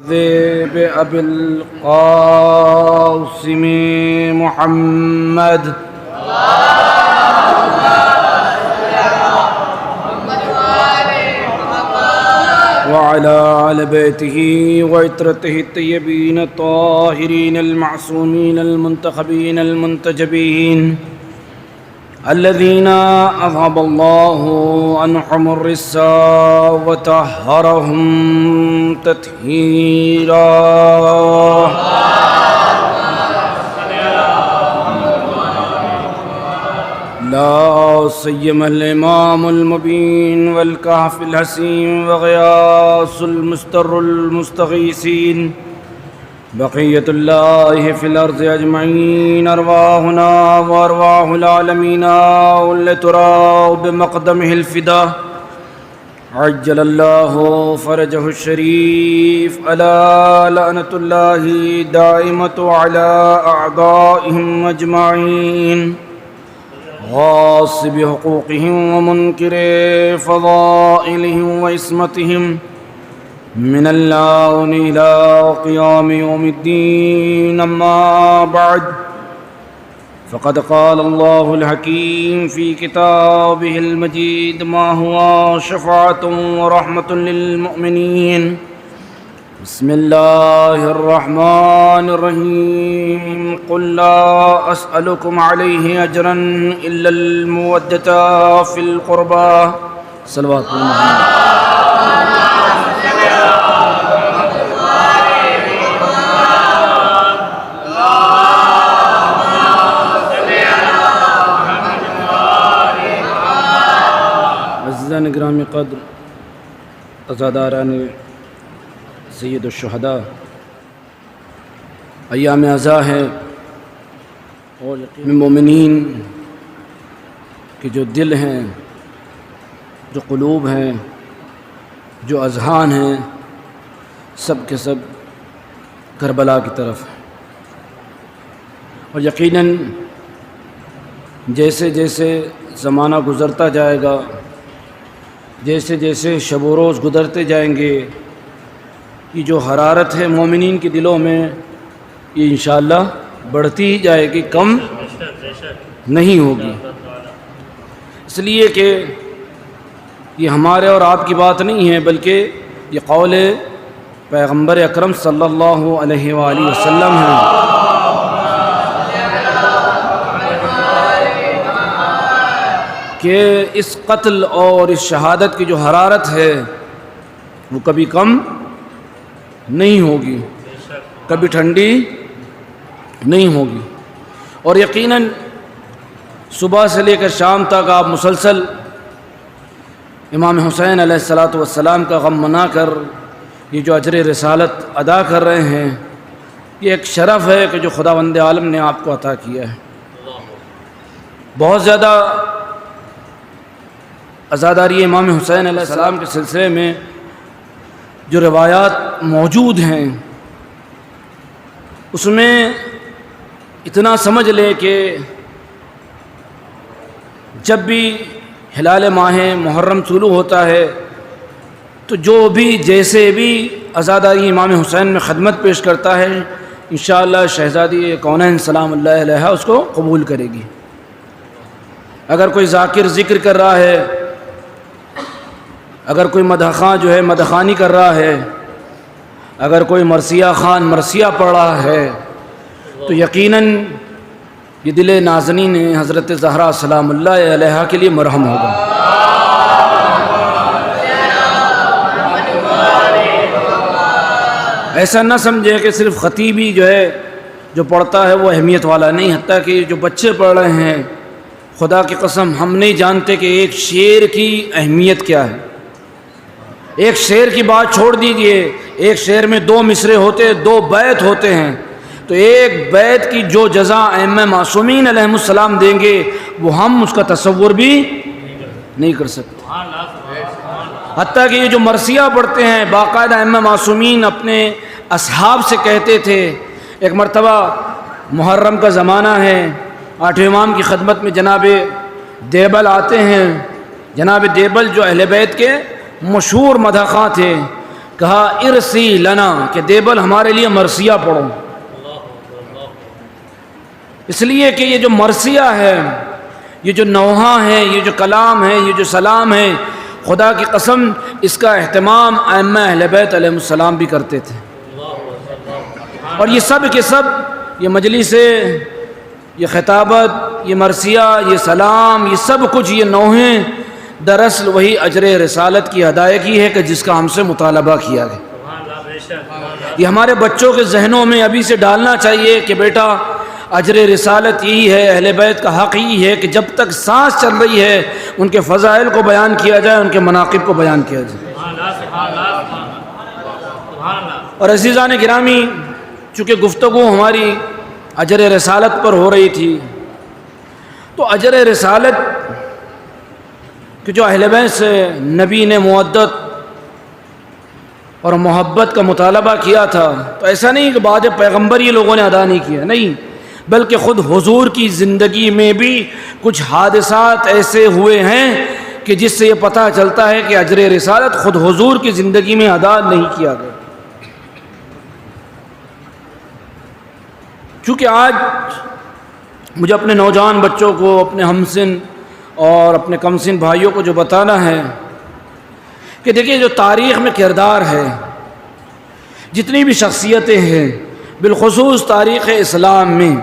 بأبي القاسم محمد وعلى آل بيته وعترته الطيبين الطاهرين المعصومين المنتخبين المنتجبين الذين أذهب الله عنهم الرجس وطهرهم تطهيرا. لا سيما الإمام المبين والكهف الحسين وغياث المستر المستغيثين بقية الله في الأرض أجمعين أرواحنا وأرواح العالمين واللي ترى بمقدمه الفداء عجل الله فرجه الشريف ألا لعنة الله دائمة على أعدائهم أجمعين غاصب حقوقهم ومنكر فضائلهم وإسمتهم من اللعن إلى قيام يوم الدين. أما بعد فقد قال الله الحكيم في كتابه المجيد ما هو شفاعة ورحمة للمؤمنين. بسم الله الرحمن الرحيم. قل لا أسألكم عليه أجرا إلا المودة في القربى. صلوات الله. عزیزان گرامی قدر، عزاداران سید الشہداء، ایام عزا ہے اور مومنین کے جو دل ہیں، جو قلوب ہیں، جو اذہان ہیں، سب کے سب کربلا کی طرف ہیں. اور یقیناً جیسے جیسے زمانہ گزرتا جائے گا، جیسے جیسے شب و روز گزرتے جائیں گے، یہ جو حرارت ہے مومنین کے دلوں میں یہ انشاءاللہ بڑھتی ہی جائے گی، کم نہیں ہوگی. اس لیے کہ یہ ہمارے اور آپ کی بات نہیں ہے، بلکہ یہ قول پیغمبر اکرم صلی اللہ علیہ وآلہ وسلم ہے. کہ اس قتل اور اس شہادت کی جو حرارت ہے وہ کبھی کم نہیں ہوگی، کبھی ٹھنڈی نہیں ہوگی. اور یقیناً صبح سے لے کر شام تک آپ مسلسل امام حسین علیہ السلام کا غم منا کر یہ جو اجر رسالت ادا کر رہے ہیں، یہ ایک شرف ہے کہ جو خداوند عالم نے آپ کو عطا کیا ہے. بہت زیادہ عزاداری امام حسین علیہ السلام کے سلسلے میں جو روایات موجود ہیں اس میں اتنا سمجھ لے کہ جب بھی ہلال ماہ محرم طلوع ہوتا ہے تو جو بھی جیسے بھی عزاداری امام حسین میں خدمت پیش کرتا ہے انشاءاللہ شہزادی کونین سلام اللہ علیہ اس کو قبول کرے گی. اگر کوئی ذاکر ذکر کر رہا ہے، اگر کوئی مدحخاں جو ہے مدحخانی کر رہا ہے، اگر کوئی مرثیہ خان مرثیہ پڑھ رہا ہے تو یقیناً یہ دل نازنین حضرت زہرا سلام اللہ علیہ کے لیے مرہم ہوگا. ایسا نہ سمجھے کہ صرف خطیبی جو ہے جو پڑھتا ہے وہ اہمیت والا نہیں، حتیٰ کہ جو بچے پڑھ رہے ہیں خدا کی قسم ہم نہیں جانتے کہ ایک شعر کی اہمیت کیا ہے. ایک شعر کی بات چھوڑ دیجئے، ایک شعر میں 2 مصرے ہوتے، 2 بیت ہوتے ہیں، تو ایک بیت کی جو جزا ائمہ معصومین علیہ السلام دیں گے وہ ہم اس کا تصور بھی نہیں کر سکتے. حتیٰ کہ یہ جو مرثیہ پڑھتے ہیں باقاعدہ ائمہ معصومین اپنے اصحاب سے کہتے تھے. ایک مرتبہ محرم کا زمانہ ہے، 8ویں امام کی خدمت میں جناب دیبل آتے ہیں. جناب دیبل جو اہل بیت کے مشہور مداحخواں تھے، کہا ارسی لنا کہ دیبل ہمارے لیے مرثیہ پڑھو، اس لیے کہ یہ جو مرثیہ ہے، یہ جو نوحہ ہے، یہ جو کلام ہے، یہ جو سلام ہے، خدا کی قسم اس کا اہتمام ائمہ اہل بیت علیہ السلام بھی کرتے تھے. اور یہ سب کے سب، یہ مجلسیں، یہ خطابت، یہ مرثیہ، یہ سلام، یہ سب کچھ، یہ نوحیں دراصل وہی اجر رسالت کی ادائیگی ہے کہ جس کا ہم سے مطالبہ کیا گیا. یہ ہمارے بچوں کے ذہنوں میں ابھی سے ڈالنا چاہیے کہ بیٹا اجر رسالت یہی ہے، اہل بیت کا حق یہی ہے کہ جب تک سانس چل رہی ہے ان کے فضائل کو بیان کیا جائے، ان کے مناقب کو بیان کیا جائے. اور عزیزان گرامی، چونکہ گفتگو ہماری اجر رسالت پر ہو رہی تھی، تو اجر رسالت کہ جو اہل بیت سے نبی نے مودت اور محبت کا مطالبہ کیا تھا، تو ایسا نہیں کہ بعد پیغمبر یہ لوگوں نے ادا نہیں کیا، نہیں، بلکہ خود حضور کی زندگی میں بھی کچھ حادثات ایسے ہوئے ہیں کہ جس سے یہ پتہ چلتا ہے کہ اجر رسالت خود حضور کی زندگی میں ادا نہیں کیا گیا. چونکہ آج مجھے اپنے نوجوان بچوں کو، اپنے ہمسن اور اپنے کمسن بھائیوں کو جو بتانا ہے کہ دیکھیے جو تاریخ میں کردار ہے، جتنی بھی شخصیتیں ہیں، بالخصوص تاریخ اسلام میں،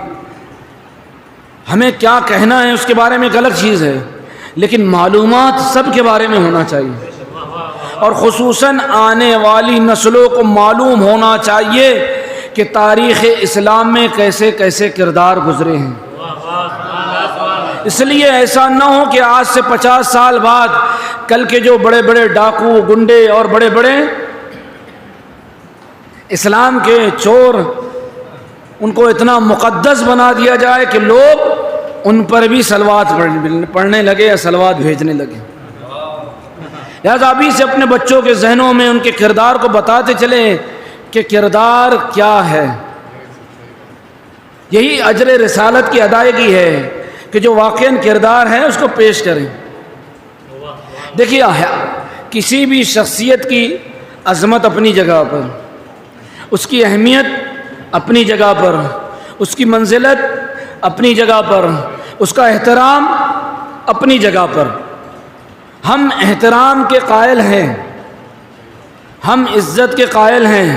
ہمیں کیا کہنا ہے اس کے بارے میں ایک الگ چیز ہے، لیکن معلومات سب کے بارے میں ہونا چاہیے، اور خصوصاً آنے والی نسلوں کو معلوم ہونا چاہیے کہ تاریخ اسلام میں کیسے کیسے کردار گزرے ہیں. اس لیے ایسا نہ ہو کہ آج سے 50 سال بعد کل کے جو بڑے بڑے ڈاکو، گنڈے اور بڑے بڑے اسلام کے چور، ان کو اتنا مقدس بنا دیا جائے کہ لوگ ان پر بھی صلوات پڑھنے لگے یا صلوات بھیجنے لگے. لہٰذا ابھی سے اپنے بچوں کے ذہنوں میں ان کے کردار کو بتاتے چلیں کہ کردار کیا ہے. یہی اجر رسالت کی ادائیگی ہے کہ جو واقعاً کردار ہے اس کو پیش کریں. دیکھیے کسی بھی شخصیت کی عظمت اپنی جگہ پر، اس کی اہمیت اپنی جگہ پر، اس کی منزلت اپنی جگہ پر، اس کا احترام اپنی جگہ پر. ہم احترام کے قائل ہیں، ہم عزت کے قائل ہیں.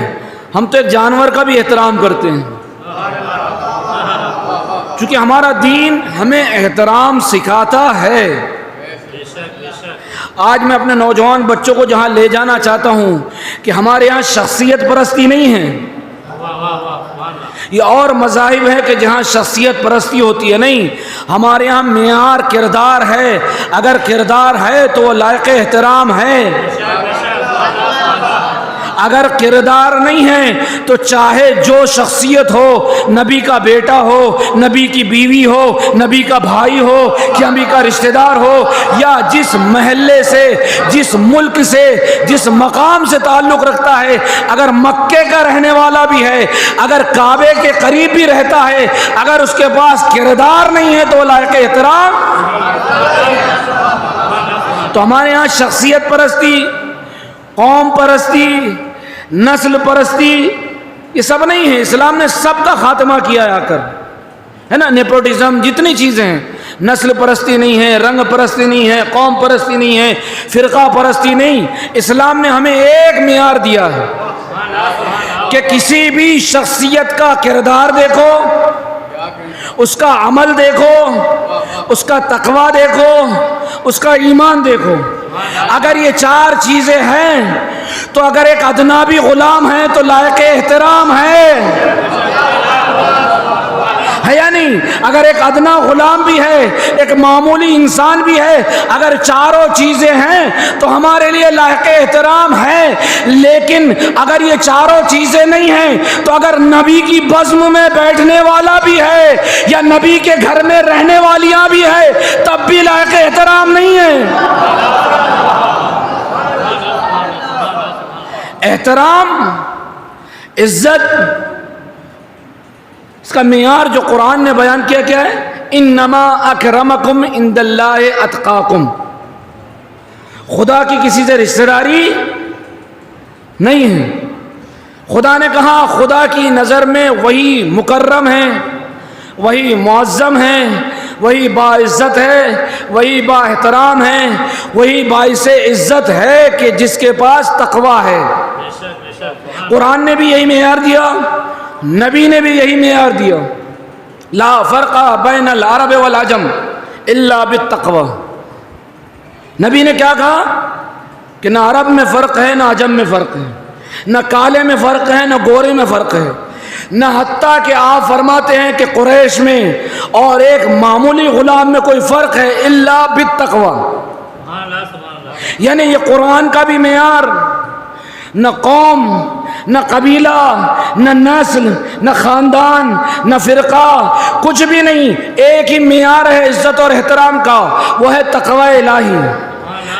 ہم تو ایک جانور کا بھی احترام کرتے ہیں، چونکہ ہمارا دین ہمیں احترام سکھاتا ہے. آج میں اپنے نوجوان بچوں کو جہاں لے جانا چاہتا ہوں کہ ہمارے یہاں شخصیت پرستی نہیں ہے. یہ اور مذاہب ہے کہ جہاں شخصیت پرستی ہوتی ہے، نہیں، ہمارے یہاں معیار کردار ہے. اگر کردار ہے تو وہ لائق احترام ہے، اگر کردار نہیں ہے تو چاہے جو شخصیت ہو، نبی کا بیٹا ہو، نبی کی بیوی ہو، نبی کا بھائی ہو، یا نبی کا رشتہ دار ہو، یا جس محلے سے، جس ملک سے، جس مقام سے تعلق رکھتا ہے، اگر مکے کا رہنے والا بھی ہے، اگر کعبے کے قریب بھی رہتا ہے، اگر اس کے پاس کردار نہیں ہے تو لائق احترام. تو ہمارے ہاں شخصیت پرستی، قوم پرستی، نسل پرستی، یہ سب نہیں ہے. اسلام نے سب کا خاتمہ کیا آ کر، ہے نا. نیپوٹزم، جتنی چیزیں ہیں، نسل پرستی نہیں ہے، رنگ پرستی نہیں ہے، قوم پرستی نہیں ہے، فرقہ پرستی نہیں. اسلام نے ہمیں ایک معیار دیا ہے کہ کسی بھی شخصیت کا کردار دیکھو، اس کا عمل دیکھو، اس کا تقویٰ دیکھو، اس کا ایمان دیکھو. اگر یہ 4 چیزیں ہیں تو اگر ایک ادنابی غلام ہے تو لائق احترام ہے یا نہیں؟ اگر ایک ادنا غلام بھی ہے، ایک معمولی انسان بھی ہے، اگر چاروں چیزیں ہیں تو ہمارے لیے لائق احترام ہے. لیکن اگر یہ چاروں چیزیں نہیں ہیں تو اگر نبی کی بزم میں بیٹھنے والا بھی ہے یا نبی کے گھر میں رہنے والیاں بھی ہے تب بھی لائق احترام نہیں ہے. احترام، عزت، اس کا معیار جو قرآن نے بیان کیا کیا ہے؟ انما اکرمکم عند اللہ اتقاکم. خدا کی کسی سے رشتہ داری نہیں ہے۔ خدا نے کہا خدا کی نظر میں وہی مکرم ہے، وہی معظم ہے، وہی باعزت ہے، وہی با احترام ہے، وہی باعث عزت ہے کہ جس کے پاس تقویٰ ہے۔ قرآن نے بھی یہی معیار دیا، نبی نے بھی یہی معیار دیا، لا فرق بین العرب والعجم الا بالتقوی۔ نبی نے کیا کہا کہ نہ عرب میں فرق ہے، نہ عجم میں فرق ہے، نہ کالے میں فرق ہے، نہ گورے میں فرق ہے، نہ حتیٰ کہ آپ فرماتے ہیں کہ قریش میں اور ایک معمولی غلام میں کوئی فرق ہے، الا بالتقوی۔ یعنی یہ قرآن کا بھی معیار، نہ قوم، نہ قبیلہ، نہ نسل، نہ خاندان، نہ فرقہ، کچھ بھی نہیں، ایک ہی معیار ہے عزت اور احترام کا، وہ ہے تقوی الہی۔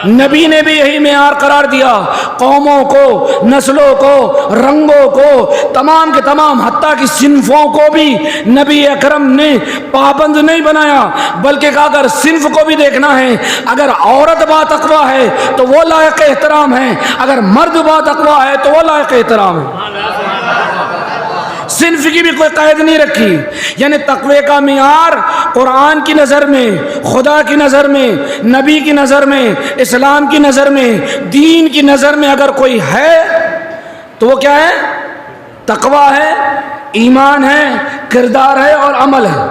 نبی نے بھی یہی معیار قرار دیا، قوموں کو، نسلوں کو، رنگوں کو، تمام کے تمام حتیٰ کہ صنفوں کو بھی نبی اکرم نے پابند نہیں بنایا، بلکہ کہا اگر صنف کو بھی دیکھنا ہے، اگر عورت با تقوی ہے تو وہ لائق احترام ہے، اگر مرد با تقوی ہے تو وہ لائق احترام ہے۔ صنف کی بھی کوئی قید نہیں رکھی، یعنی تقوی کا معیار قرآن کی نظر میں، خدا کی نظر میں، نبی کی نظر میں، اسلام کی نظر میں، دین کی نظر میں اگر کوئی ہے تو وہ کیا ہے؟ تقوی ہے، ایمان ہے، کردار ہے اور عمل ہے۔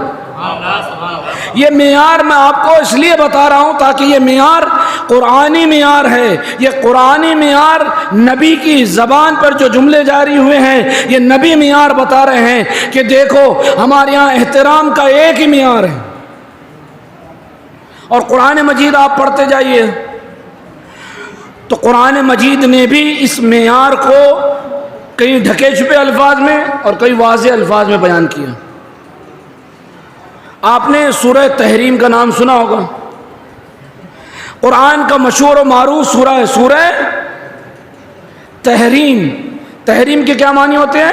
یہ معیار میں آپ کو اس لیے بتا رہا ہوں تاکہ یہ معیار قرآنی معیار ہے، یہ قرآنی معیار نبی کی زبان پر جو جملے جاری ہوئے ہیں یہ نبی معیار بتا رہے ہیں کہ دیکھو ہمارے یہاں احترام کا ایک ہی معیار ہے۔ اور قرآن مجید آپ پڑھتے جائیے تو قرآن مجید نے بھی اس معیار کو کئی ڈھکے چھپے الفاظ میں اور کئی واضح الفاظ میں بیان کیا۔ آپ نے سورہ تحریم کا نام سنا ہوگا، قرآن کا مشہور و معروف سورہ ہے سورہ تحریم۔ تحریم کے کیا معنی ہوتے ہیں؟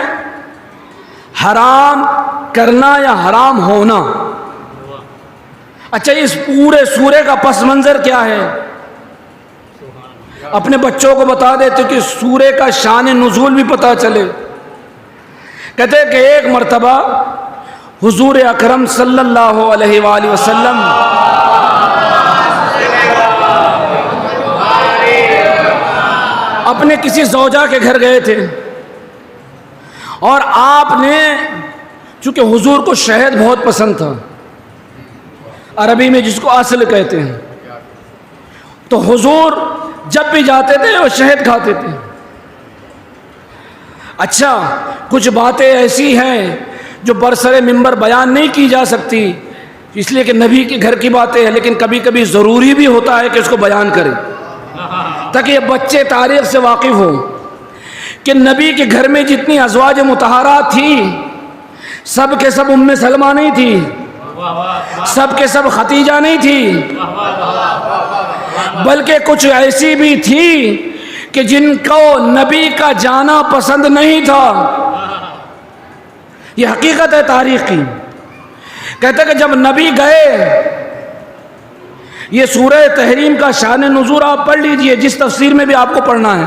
حرام کرنا یا حرام ہونا۔ اچھا اس پورے سورے کا پس منظر کیا ہے؟ اپنے بچوں کو بتا دیتے کہ سورے کا شان نزول بھی پتہ چلے۔ کہتے ہیں کہ ایک مرتبہ حضور اکرم صلی اللہ علیہ وآلہ وسلم اپنے کسی زوجہ کے گھر گئے تھے، اور آپ نے، چونکہ حضور کو شہد بہت پسند تھا، عربی میں جس کو اصل کہتے ہیں، تو حضور جب بھی جاتے تھے وہ شہد کھاتے تھے۔ اچھا کچھ باتیں ایسی ہیں جو برسر منبر بیان نہیں کی جا سکتی، اس لیے کہ نبی کے گھر کی باتیں ہیں، لیکن کبھی کبھی ضروری بھی ہوتا ہے کہ اس کو بیان کریں تاکہ یہ بچے تاریخ سے واقف ہوں کہ نبی کے گھر میں جتنی ازواج مطہرات تھیں سب کے سب ام سلمہ نہیں تھی، سب کے سب ختیجہ نہیں تھی، بلکہ کچھ ایسی بھی تھی کہ جن کو نبی کا جانا پسند نہیں تھا۔ یہ حقیقت ہے تاریخ کی۔ کہتے کہ جب نبی گئے، یہ سورہ تحریم کا شان نزول آپ پڑھ لیجئے جس تفسیر میں بھی آپ کو پڑھنا ہے،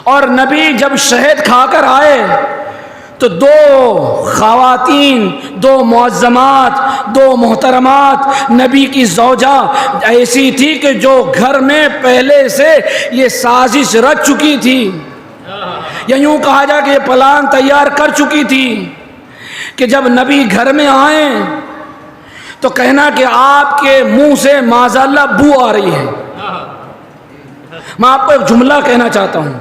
اور نبی جب شہد کھا کر آئے تو دو خواتین، دو معظمات، دو محترمات نبی کی زوجہ ایسی تھی کہ جو گھر میں پہلے سے یہ سازش رچ چکی تھی، یا یوں کہا جائے کہ یہ پلان تیار کر چکی تھی کہ جب نبی گھر میں آئیں تو کہنا کہ آپ کے منہ سے معاذاللہ بو آ رہی ہے۔ میں آپ کو ایک جملہ کہنا چاہتا ہوں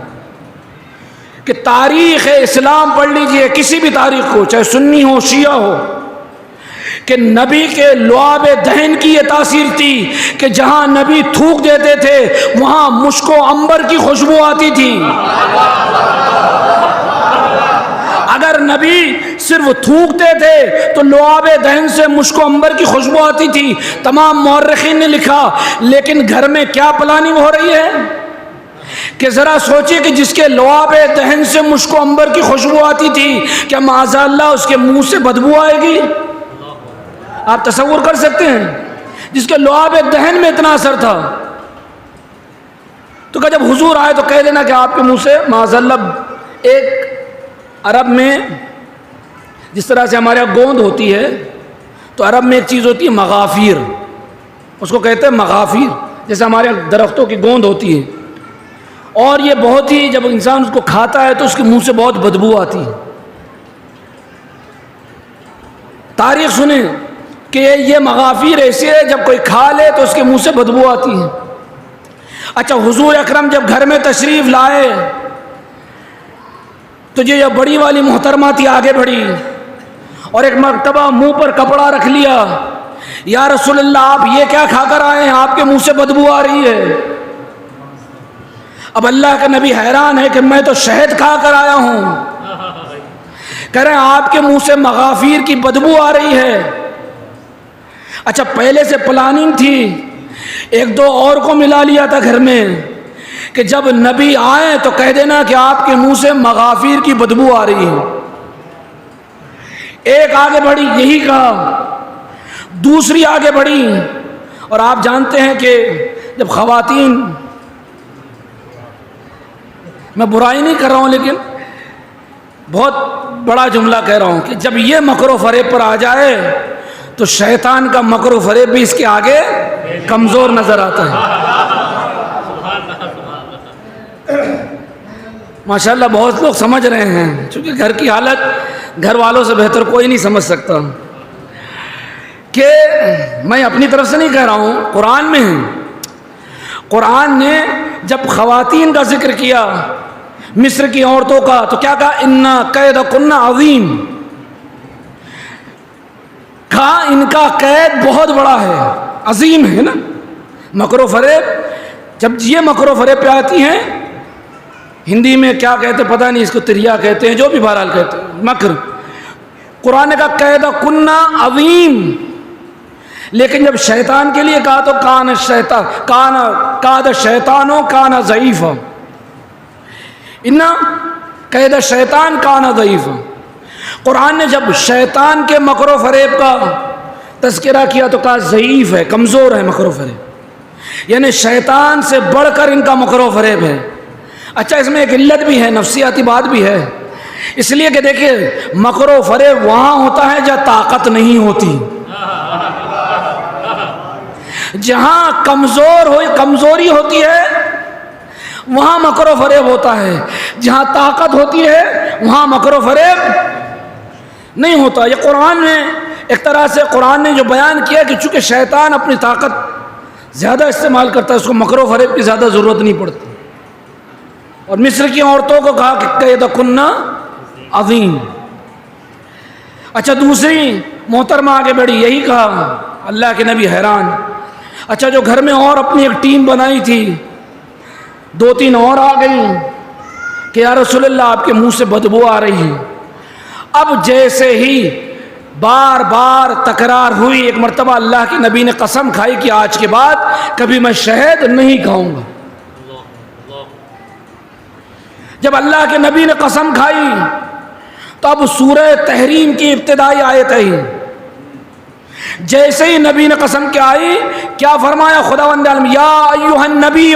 کہ تاریخ اسلام پڑھ لیجئے، کسی بھی تاریخ کو، چاہے سنی ہو شیعہ ہو، کہ نبی کے لعاب دہن کی یہ تاثیر تھی کہ جہاں نبی تھوک دیتے تھے وہاں مشک و عنبر کی خوشبو آتی تھی۔ اگر نبی صرف تھوکتے تھے تو لعاب دہن سے مشک و عنبر کی خوشبو آتی تھی۔ تمام مورخین نے لکھا، لیکن گھر میں کیا پلاننگ ہو رہی ہے کہ ذرا سوچئے کہ جس کے لعاب دہن سے مشک و عنبر کی خوشبو آتی تھی، کیا معاذاللہ اس کے منہ سے بدبو آئے گی؟ آپ تصور کر سکتے ہیں؟ جس کے لعاب دہن میں اتنا اثر تھا۔ تو کہ جب حضور آئے تو کہہ دینا کہ آپ کے منہ سے معاذ اللہ. ایک عرب میں جس طرح سے ہمارے یہاں گوند ہوتی ہے تو عرب میں ایک چیز ہوتی ہے مغافیر، اس کو کہتے ہیں مغافیر، جیسے ہمارے یہاں درختوں کی گوند ہوتی ہے. اور یہ بہت ہی جب انسان اس کو کھاتا ہے تو اس کے منہ سے بہت بدبو آتی ہے. تاریخ سنیں کہ یہ مغافیر ایسی ہے جب کوئی کھا لے تو اس کے منہ سے بدبو آتی ہے. اچھا حضور اکرم جب گھر میں تشریف لائے تو یہ بڑی والی محترمہ تھی آگے بڑھی اور ایک مرتبہ منہ پر کپڑا رکھ لیا. یا رسول اللہ آپ یہ کیا کھا کر آئے ہیں، آپ کے منہ سے بدبو آ رہی ہے. اب اللہ کا نبی حیران ہے کہ میں تو شہد کھا کر آیا ہوں. کہہ رہے ہیں آپ کے منہ سے مغافیر کی بدبو آ رہی ہے. اچھا پہلے سے پلاننگ تھی، ایک دو اور کو ملا لیا تھا گھر میں کہ جب نبی آئے تو کہہ دینا کہ آپ کے منہ سے مغافیر کی بدبو آ رہی ہے. ایک آگے بڑھی یہی کہا، دوسری آگے بڑھی. اور آپ جانتے ہیں کہ جب خواتین، میں برائی نہیں کر رہا ہوں لیکن بہت بڑا جملہ کہہ رہا ہوں کہ جب یہ مکر و فریب پر آ جائے تو شیطان کا مکر و فریب بھی اس کے آگے کمزور نظر آتا ہے. ماشاءاللہ بہت لوگ سمجھ رہے ہیں، چونکہ گھر کی حالت گھر والوں سے بہتر کوئی نہیں سمجھ سکتا. کہ میں اپنی طرف سے نہیں کہہ رہا ہوں، قرآن میں ہے. قرآن نے جب خواتین کا ذکر کیا مصر کی عورتوں کا تو کیا کہا، اِنَّ کَیْدَکُنَّ عَظِیمٌ، کہا ان کا قید بہت بڑا ہے، عظیم ہے نا. مکر و فریب، جب یہ مکر و فریب پہ آتی ہیں، ہندی میں کیا کہتے پتہ نہیں، اس کو تریا کہتے ہیں، جو بھی بہرحال کہتے ہیں، مکر. قرآن نے کہا کَیْدَکُنَّ عَظِیم. لیکن جب شیطان کے لیے کہا تو کاد شیطانو کانا ضعیفا، ان قید شیطان کانا ضعیفا. قرآن نے جب شیطان کے مکر و فریب کا تذکرہ کیا تو کہا ضعیف ہے، کمزور ہے مکر و فریب، یعنی شیطان سے بڑھ کر ان کا مکر و فریب ہے. اچھا اس میں ایک علت بھی ہے، نفسیاتی بات بھی ہے، اس لیے کہ دیکھیں مکر و فریب وہاں ہوتا ہے جہاں طاقت نہیں ہوتی. جہاں کمزوری ہوتی ہے وہاں مکر و فریب ہوتا ہے، جہاں طاقت ہوتی ہے وہاں مکر و فریب نہیں ہوتا. یہ قرآن میں ایک طرح سے قرآن نے جو بیان کیا کہ چونکہ شیطان اپنی طاقت زیادہ استعمال کرتا ہے، اس کو مکر و فریب کی زیادہ ضرورت نہیں پڑتی. اور مصر کی عورتوں کو کہا کہ کیدکن عظیم. اچھا دوسری محترمہ آگے بڑھی، یہی کہا. اللہ کے نبی حیران. اچھا جو گھر میں اور اپنی ایک ٹیم بنائی تھی، دو تین اور آ گئی کہ یا رسول اللہ آپ کے منہ سے بدبو آ رہی ہے. اب جیسے ہی بار بار تکرار ہوئی، ایک مرتبہ اللہ کے نبی نے قسم کھائی کہ آج کے بعد کبھی میں شہد نہیں کھاؤں گا. جب اللہ کے نبی نے قسم کھائی تو اب سورہ تحریم کی ابتدائی آیت ہے. جیسے ہی نبی نے قسم کھائی کیا فرمایا خداوند عالم، یا ایھا النبی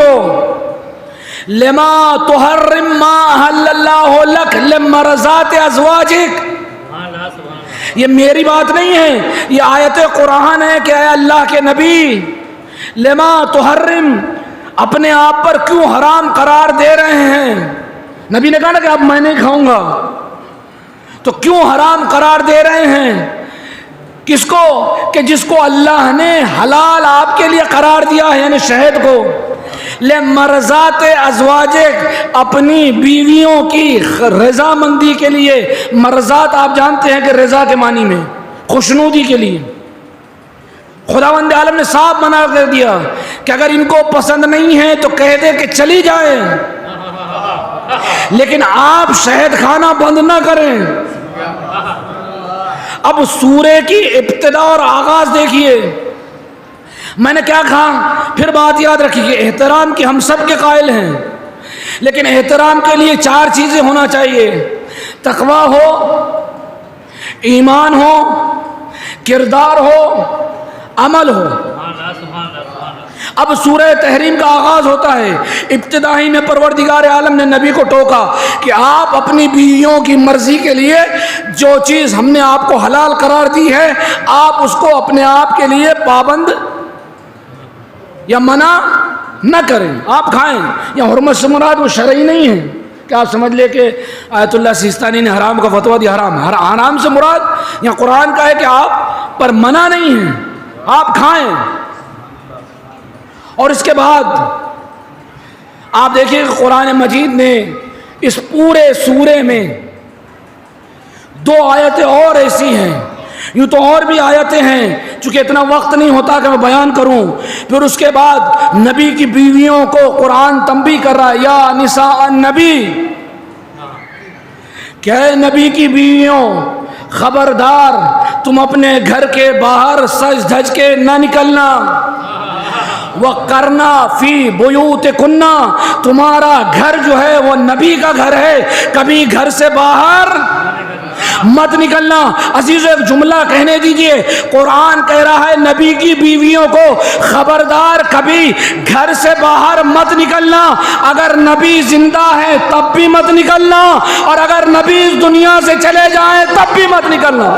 لما تحرم ما احل اللہ لک لمرضات ازواجک. یہ میری بات نہیں ہے، یہ آیت قرآن ہے کہ اے اللہ کے نبی لما تحرم، اپنے آپ پر کیوں حرام قرار دے رہے ہیں. نبی نے کہا نا کہ اب میں نہیں کھاؤں گا، تو کیوں حرام قرار دے رہے ہیں؟ کس کو؟ کہ جس کو اللہ نے حلال آپ کے لیے قرار دیا ہے، یعنی شہد کو. لمرضات ازواجک، اپنی بیویوں کی رضامندی کے لیے. مرضات آپ جانتے ہیں کہ رضا کے معنی میں خوشنودی کے لیے. خداوند عالم نے صاف منع کر دیا کہ اگر ان کو پسند نہیں ہے تو کہہ دے کہ چلی جائیں، لیکن آپ شہد کھانا بند نہ کریں. اب سورے کی ابتدا اور آغاز دیکھیے. میں نے کیا کہا، پھر بات یاد رکھیے کہ احترام کی ہم سب کے قائل ہیں، لیکن احترام کے لیے چار چیزیں ہونا چاہیے: تقویٰ ہو، ایمان ہو، کردار ہو، عمل ہو. اب سورہ تحریم کا آغاز ہوتا ہے. ابتدائی میں پروردگار عالم نے نبی کو ٹوکا کہ آپ اپنی بیویوں کی مرضی کے لیے جو چیز ہم نے آپ کو حلال قرار دی ہے آپ اس کو اپنے آپ کے لیے پابند یا منع نہ کریں, آپ کھائیں. یا حرمت سے مراد وہ شرعی نہیں ہے کہ آپ سمجھ لے کہ آیت اللہ سیستانی نے حرام کا فتویٰ دیا, حرام سے مراد یا قرآن کا ہے کہ آپ پر منع نہیں ہے, آپ کھائیں. اور اس کے بعد آپ دیکھیں کہ قرآن مجید نے اس پورے سورے میں 2 آیتیں اور ایسی ہیں, یوں تو اور بھی آیتیں ہیں چونکہ اتنا وقت نہیں ہوتا کہ میں بیان کروں. پھر اس کے بعد نبی کی بیویوں کو قرآن تنبیہ کر رہا ہے, یا نساء النبی, کہ اے نبی کی بیویوں خبردار تم اپنے گھر کے باہر سج دھج کے نہ نکلنا. وَقَرْنَا فِي بُيُوتِكُنَّ, تمہارا گھر جو ہے وہ نبی کا گھر ہے, کبھی گھر سے باہر مت نکلنا. عزیزو ایک جملہ کہنے دیجئے, قرآن کہہ رہا ہے نبی کی بیویوں کو خبردار کبھی گھر سے باہر مت نکلنا. اگر نبی زندہ ہے تب بھی مت نکلنا, اور اگر نبی اس دنیا سے چلے جائیں تب بھی مت نکلنا.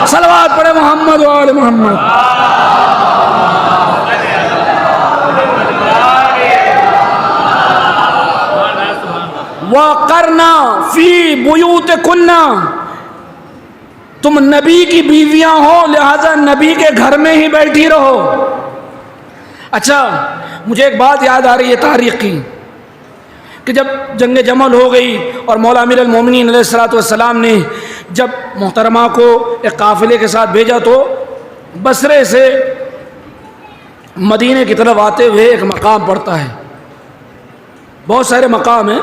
صلوات پڑھے محمد و آل محمد. وَقَرْنَا فِي بُيُوتِكُنَّ, تم نبی کی بیویاں ہو لہذا نبی کے گھر میں ہی بیٹھی رہو. اچھا مجھے ایک بات یاد آ رہی ہے تاریخ کی, کہ جب جنگ جمل ہو گئی اور مولا امیر المومنین علیہ السلام نے جب محترمہ کو ایک قافلے کے ساتھ بھیجا تو بصرے سے مدینے کی طرف آتے ہوئے ایک مقام پڑتا ہے, بہت سارے مقام ہیں.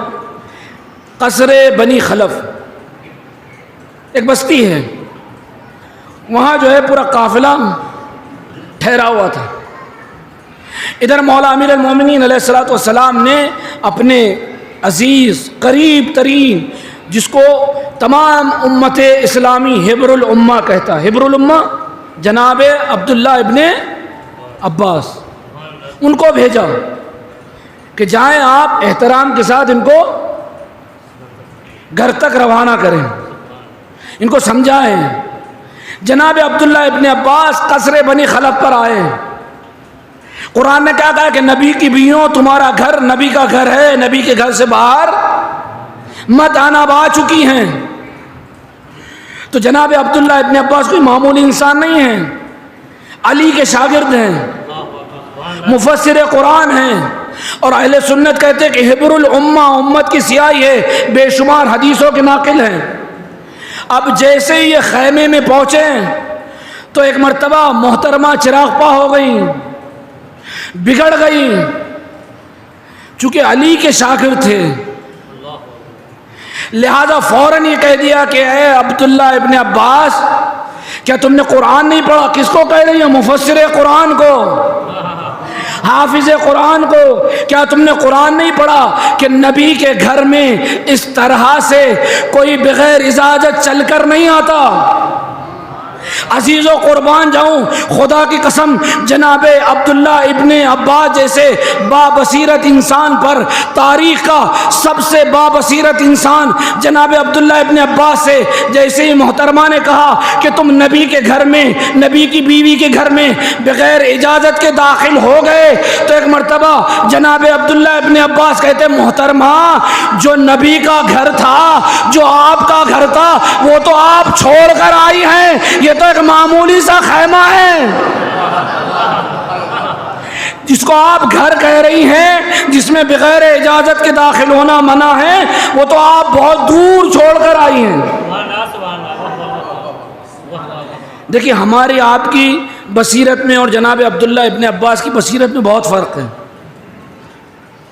قصر بنی خلف ایک بستی ہے, وہاں جو ہے پورا قافلہ ٹھہرا ہوا تھا. ادھر مولا امیر المومنین علیہ السلام نے اپنے عزیز قریب ترین, جس کو تمام امت اسلامی حبر الامہ کہتا ہے, حبر الامہ جناب عبداللہ ابن عباس, ان کو بھیجا کہ جائیں آپ احترام کے ساتھ ان کو گھر تک روانہ کریں, ان کو سمجھائیں. جناب عبداللہ ابن عباس قصر بنی خلف پر آئے. قرآن نے کیا کہا کہ نبی کی بیویوں تمہارا گھر نبی کا گھر ہے, نبی کے گھر سے باہر مت آنا, اب آ چکی ہیں. تو جناب عبداللہ ابن عباس کوئی معمولی انسان نہیں ہیں, علی کے شاگرد ہیں, مفسر قرآن ہیں, اور اہل سنت کہتے ہیں کہ حبر الامہ امت کی سیاہی ہے, بے شمار حدیثوں کے ناقل ہیں. اب جیسے ہی یہ خیمے میں پہنچے تو ایک مرتبہ محترمہ چراغ پا ہو گئی, بگڑ گئی, چونکہ علی کے شاگرد تھے, لہذا فوراً یہ کہہ دیا کہ اے عبداللہ ابن عباس کیا تم نے قرآن نہیں پڑھا؟ کس کو کہہ رہی ہیں؟ مفسر قرآن کو, حافظ قرآن کو. کیا تم نے قرآن نہیں پڑھا کہ نبی کے گھر میں اس طرح سے کوئی بغیر اجازت چل کر نہیں آتا؟ عزیزو قربان جاؤں, خدا کی قسم جناب عبداللہ ابن عباس جیسے بابصیرت انسان پر تاریخ کا سب سے بابصیرت انسان جناب عبداللہ ابن عباس سے جیسے ہی محترمہ نے کہا کہ تم نبی کے گھر میں, نبی کی بیوی کے گھر میں بغیر اجازت کے داخل ہو گئے, تو ایک مرتبہ جناب عبداللہ ابن عباس کہتے محترمہ جو نبی کا گھر تھا, جو آپ کا گھر تھا, وہ تو آپ چھوڑ کر آئی ہیں, یہ تو ایک معمولی سا خیمہ ہے جس کو آپ گھر کہہ رہی ہیں, جس میں بغیر اجازت کے داخل ہونا منع ہے, وہ تو آپ بہت دور چھوڑ کر آئی ہیں. دیکھیے ہماری آپ کی بصیرت میں اور جناب عبداللہ ابن عباس کی بصیرت میں بہت فرق ہے.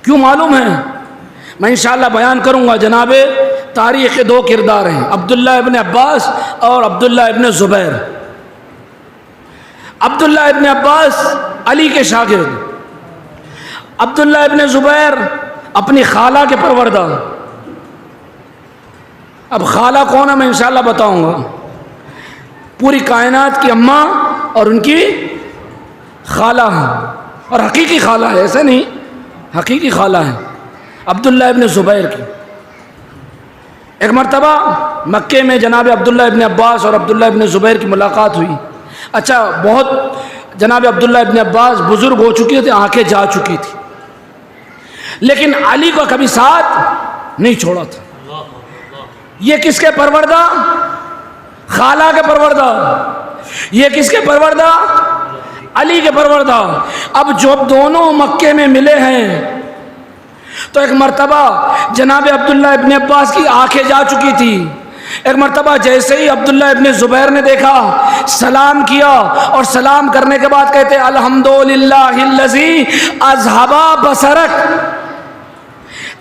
کیوں معلوم ہے؟ میں انشاءاللہ بیان کروں گا. جناب تاریخ کے 2 کردار ہیں, عبداللہ ابن عباس اور عبداللہ ابن زبیر. عبداللہ ابن عباس علی کے شاگرد, عبداللہ ابن زبیر اپنی خالہ کے پروردہ. اب خالہ کون ہے میں انشاءاللہ بتاؤں گا. پوری کائنات کی اماں اور ان کی خالہ ہیں، اور حقیقی خالہ ہے، ایسا نہیں، حقیقی خالہ ہے عبداللہ ابن زبیر کی۔ ایک مرتبہ مکے میں جناب عبداللہ ابن عباس اور عبداللہ ابن زبیر کی ملاقات ہوئی۔ اچھا، بہت جناب عبداللہ ابن عباس بزرگ ہو چکے تھے، آنکھیں جا چکی تھی، لیکن علی کو کبھی ساتھ نہیں چھوڑا تھا۔ یہ کس کے پروردہ؟ خالہ کے پروردہ۔ یہ کس کے پروردہ؟ علی کے پروردہ۔ اب جب دونوں مکے میں ملے ہیں تو ایک مرتبہ جناب عبداللہ ابن عباس کی آنکھیں جا چکی تھی۔ ایک مرتبہ جیسے ہی عبداللہ ابن زبیر نے دیکھا، سلام کیا، اور سلام کرنے کے بعد کہتے الحمدللہ الذی اذھب بصرک۔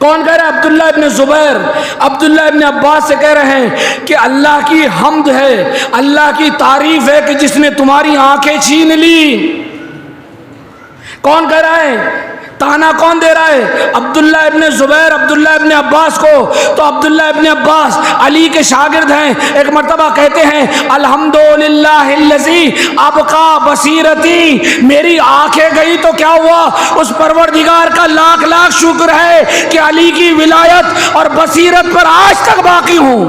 کون کہہ رہا ہے؟ عبداللہ ابن زبیر عبداللہ ابن عباس سے کہہ رہے ہیں کہ اللہ کی حمد ہے، اللہ کی تعریف ہے کہ جس نے تمہاری آنکھیں چھین لی۔ کون کہہ رہا ہے؟ تانا کون دے رہا ہے؟ عبداللہ ابن زبیر عبداللہ ابن عباس کو۔ تو عبداللہ ابن عباس علی کے شاگرد ہیں، ایک مرتبہ کہتے ہیں الحمدللہ الذی ابقا بصیرتی، میری آنکھیں گئی تو کیا ہوا؟ اس پروردگار کا لاکھ لاکھ شکر ہے کہ علی کی ولایت اور بصیرت پر آج تک باقی ہوں۔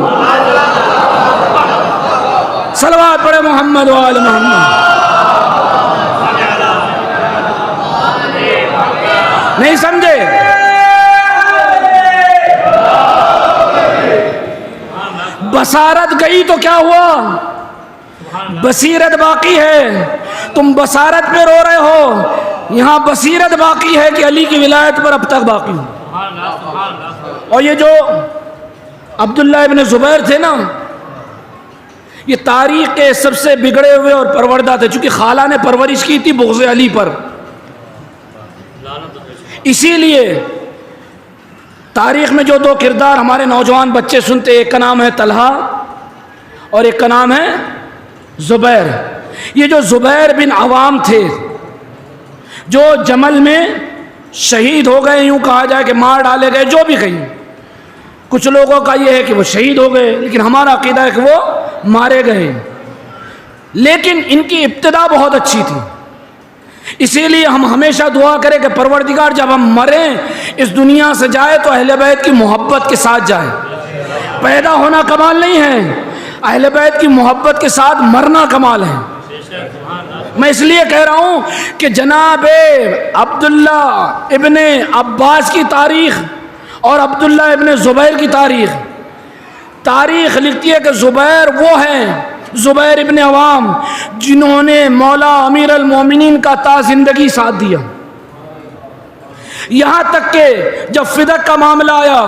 صلوات پڑھے محمد و آل محمد۔ نہیں سمجھے؟ بصارت گئی تو کیا ہوا؟ بصیرت باقی ہے۔ تم بصارت پہ رو رہے ہو، یہاں بصیرت باقی ہے کہ علی کی ولایت پر اب تک باقی ہو۔ اور یہ جو عبداللہ ابن زبیر تھے نا، یہ تاریخ کے سب سے بگڑے ہوئے اور پروردہ تھے، چونکہ خالہ نے پرورش کی تھی بغض علی پر۔ اسی لیے تاریخ میں جو دو کردار ہمارے نوجوان بچے سنتے، ایک کا نام ہے طلحہ اور ایک کا نام ہے زبیر۔ یہ جو زبیر بن عوام تھے، جو جمل میں شہید ہو گئے، یوں کہا جائے کہ مار ڈالے گئے، جو بھی کہیں، کچھ لوگوں کا یہ ہے کہ وہ شہید ہو گئے، لیکن ہمارا عقیدہ ہے کہ وہ مارے گئے۔ لیکن ان کی ابتدا بہت اچھی تھی، اسی لیے ہم ہمیشہ دعا کریں کہ پروردگار جب ہم مریں اس دنیا سے جائے تو اہل بیت کی محبت کے ساتھ جائے۔ پیدا ہونا کمال نہیں ہے، اہل بیت کی محبت کے ساتھ مرنا کمال ہے۔ میں اس لیے کہہ رہا ہوں کہ جناب عبداللہ ابن عباس کی تاریخ اور عبداللہ ابن زبیر کی تاریخ لکھتی ہے کہ زبیر وہ ہیں، زبیر ابن عوام، جنہوں نے مولا امیر المومنین کا تا زندگی ساتھ دیا۔ یہاں تک کہ جب فدق کا معاملہ آیا،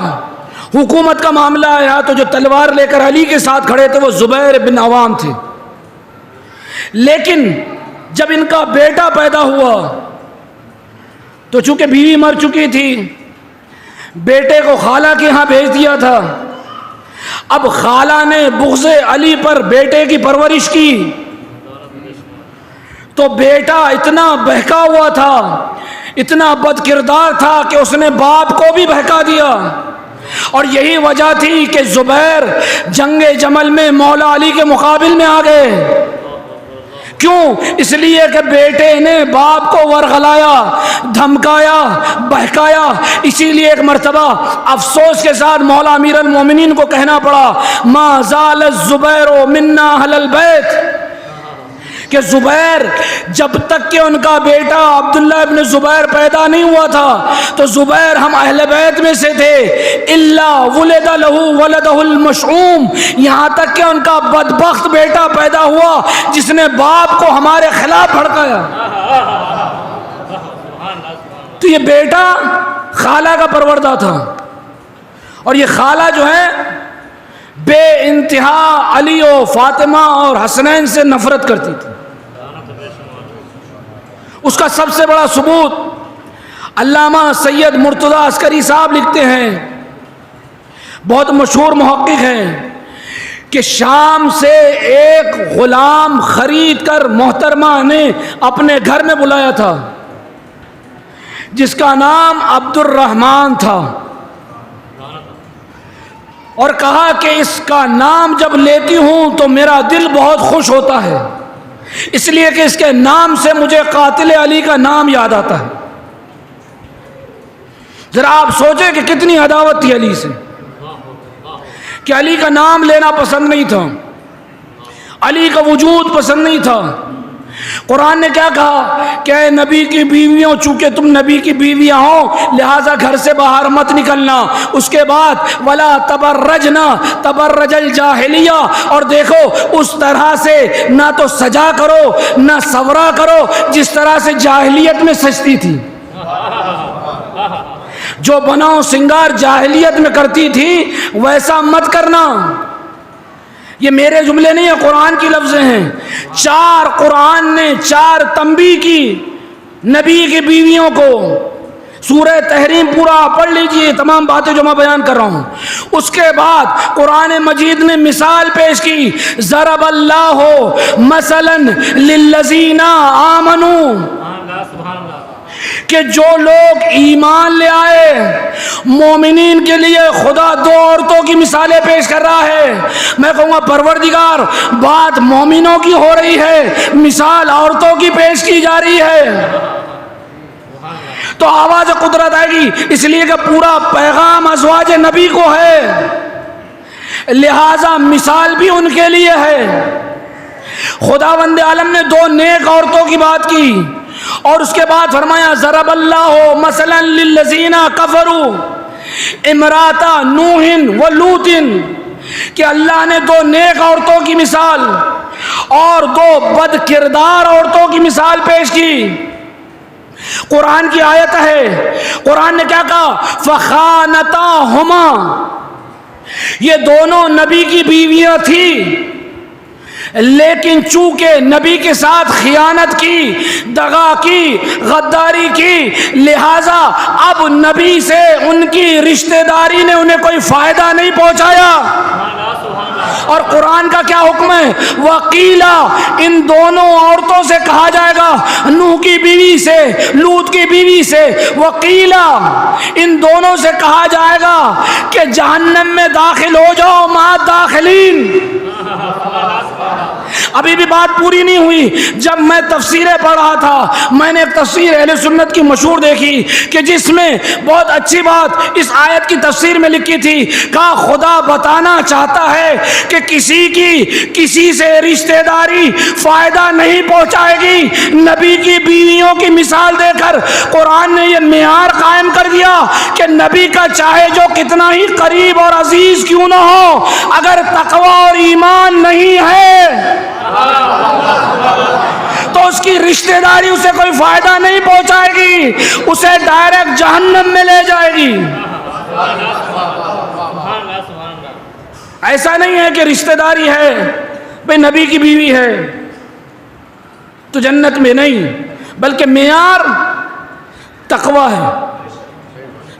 حکومت کا معاملہ آیا، تو جو تلوار لے کر علی کے ساتھ کھڑے تھے وہ زبیر بن عوام تھے۔ لیکن جب ان کا بیٹا پیدا ہوا تو چونکہ بیوی مر چکی تھی، بیٹے کو خالہ کے ہاں بھیج دیا تھا۔ اب خالہ نے بغض علی پر بیٹے کی پرورش کی تو بیٹا اتنا بہکا ہوا تھا، اتنا بد کردار تھا کہ اس نے باپ کو بھی بہکا دیا۔ اور یہی وجہ تھی کہ زبیر جنگ جمل میں مولا علی کے مقابل میں آ گئے۔ کیوں؟ اس لیے کہ بیٹے نے باپ کو ورغلایا، دھمکایا، بہکایا۔ اسی لیے ایک مرتبہ افسوس کے ساتھ مولا امیر المومنین کو کہنا پڑا ما زال الزبیر منا اہل البیت، کہ زبیر جب تک کہ ان کا بیٹا عبداللہ ابن زبیر پیدا نہیں ہوا تھا تو زبیر ہم اہل بیت میں سے تھے، الا ولد له ولده المشؤوم، یہاں تک کہ ان کا بدبخت بیٹا پیدا ہوا جس نے باپ کو ہمارے خلاف بھڑکایا۔ تو یہ بیٹا خالہ کا پروردہ تھا، اور یہ خالہ جو ہے بے انتہا علی و فاطمہ اور حسنین سے نفرت کرتی تھی۔ اس کا سب سے بڑا ثبوت علامہ سید مرتضی عسکری صاحب لکھتے ہیں، بہت مشہور محقق ہیں، کہ شام سے ایک غلام خرید کر محترمہ نے اپنے گھر میں بلایا تھا جس کا نام عبد الرحمن تھا، اور کہا کہ اس کا نام جب لیتی ہوں تو میرا دل بہت خوش ہوتا ہے، اس لیے کہ اس کے نام سے مجھے قاتل علی کا نام یاد آتا ہے۔ ذرا آپ سوچیں کہ کتنی عداوت تھی علی سے، کہ علی کا نام لینا پسند نہیں تھا، علی کا وجود پسند نہیں تھا۔ قرآن نے کیا کہا کہ اے نبی کی بیویوں، چونکہ تم نبی کی بیویاں ہو لہٰذا گھر سے باہر مت نکلنا۔ اس کے بعد ولا تبرجنا تبرج الجاہلیہ، اور دیکھو اس طرح سے نہ تو سجا کرو نہ سورا کرو جس طرح سے جاہلیت میں سجتی تھی۔ جو بناؤ سنگار جاہلیت میں کرتی تھی ویسا مت کرنا۔ یہ میرے جملے نہیں ہیں، قرآن کی لفظیں ہیں۔ قرآن نے 4 تنبیہ کی نبی کی بیویوں کو۔ سورہ تحریم پورا پڑھ لیجئے، تمام باتیں جو میں بیان کر رہا ہوں۔ اس کے بعد قرآن مجید نے مثال پیش کی، ضرب اللہ مثلا للذین آمنوا، کہ جو لوگ ایمان لے آئے، مومنین کے لیے خدا 2 عورتوں کی مثالیں پیش کر رہا ہے۔ میں کہوں گا پروردگار، بات مومنوں کی ہو رہی ہے، مثال عورتوں کی پیش کی جا رہی ہے، تو آواز قدرت آئے گی۔ اس لیے کہ پورا پیغام ازواج نبی کو ہے، لہذا مثال بھی ان کے لیے ہے۔ خداوند عالم نے 2 نیک عورتوں کی بات کی، اور اس کے بعد فرمایا ضرب اللہ مثلا للذین کفروا امرأۃ نوح و لوط، کہ اللہ نے 2 نیک عورتوں کی مثال اور 2 بد کردار عورتوں کی مثال پیش کی۔ قرآن کی آیت ہے، قرآن نے کیا کہا؟ فخانتاہما، یہ دونوں نبی کی بیویاں تھیں، لیکن چونکہ نبی کے ساتھ خیانت کی، دغا کی، غداری کی، لہذا اب نبی سے ان کی رشتہ داری نے انہیں کوئی فائدہ نہیں پہنچایا۔ اور قرآن کا کیا حکم ہے؟ وقیلا، ان دونوں عورتوں سے کہا جائے گا، نوح کی بیوی سے، لوط کی بیوی سے، وقیلا ان دونوں سے کہا جائے گا کہ جہنم میں داخل ہو جاؤ مع داخلین۔ ابھی بھی بات پوری نہیں ہوئی۔ جب میں تفسیریں پڑھ رہا تھا، میں نے ایک تفسیر اہل سنت کی مشہور دیکھی کہ جس میں بہت اچھی بات اس آیت کی تفسیر میں لکھی تھی، کہا خدا بتانا چاہتا ہے کہ کسی کی کسی سے رشتہ داری فائدہ نہیں پہنچائے گی۔ نبی کی بیویوں کی مثال دے کر قرآن نے یہ معیار قائم کر دیا کہ نبی کا چاہے جو کتنا ہی قریب اور عزیز کیوں نہ ہو، اگر تقوی اور ایمان نہیں ہے تو اس کی رشتہ داری اسے کوئی فائدہ نہیں پہنچائے گی، اسے ڈائریکٹ جہنم میں لے جائے گی۔ ایسا نہیں ہے کہ رشتہ داری ہے بھئی نبی کی بیوی ہے تو جنت میں نہیں، بلکہ معیار تقوی ہے،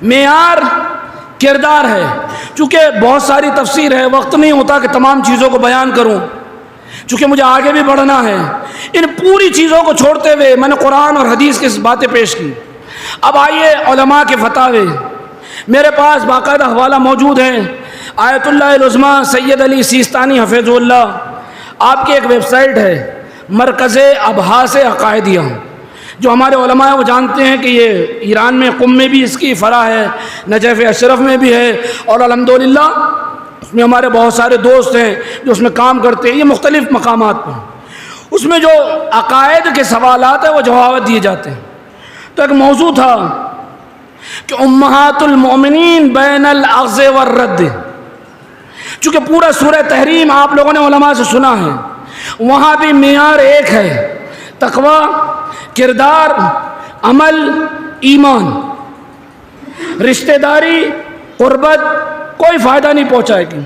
معیار کردار ہے۔ چونکہ بہت ساری تفسیر ہے، وقت نہیں ہوتا کہ تمام چیزوں کو بیان کروں، چونکہ مجھے آگے بھی بڑھنا ہے۔ ان پوری چیزوں کو چھوڑتے ہوئے میں نے قرآن اور حدیث کی باتیں پیش کی۔ اب آئیے علماء کے فتاوے، میرے پاس باقاعدہ حوالہ موجود ہے۔ آیت اللہ العظمیٰ سید علی سیستانی حفظ اللہ، آپ کی ایک ویب سائٹ ہے مرکز ابحاث عقائدیہ، جو ہمارے علماء وہ جانتے ہیں کہ یہ ایران میں قم میں بھی اس کی فرع ہے، نجف اشرف میں بھی ہے، اور الحمدللہ اس میں ہمارے بہت سارے دوست ہیں جو اس میں کام کرتے ہیں، یہ مختلف مقامات پر۔ اس میں جو عقائد کے سوالات ہیں وہ جوابات دیے جاتے ہیں۔ تو ایک موضوع تھا کہ امہات المؤمنین بین الاخذ والرد، چونکہ پورا سورہ تحریم آپ لوگوں نے علماء سے سنا ہے، وہاں بھی معیار ایک ہے، تقوی، کردار، عمل، ایمان۔ رشتہ داری، قربت کوئی فائدہ نہیں پہنچائے گی۔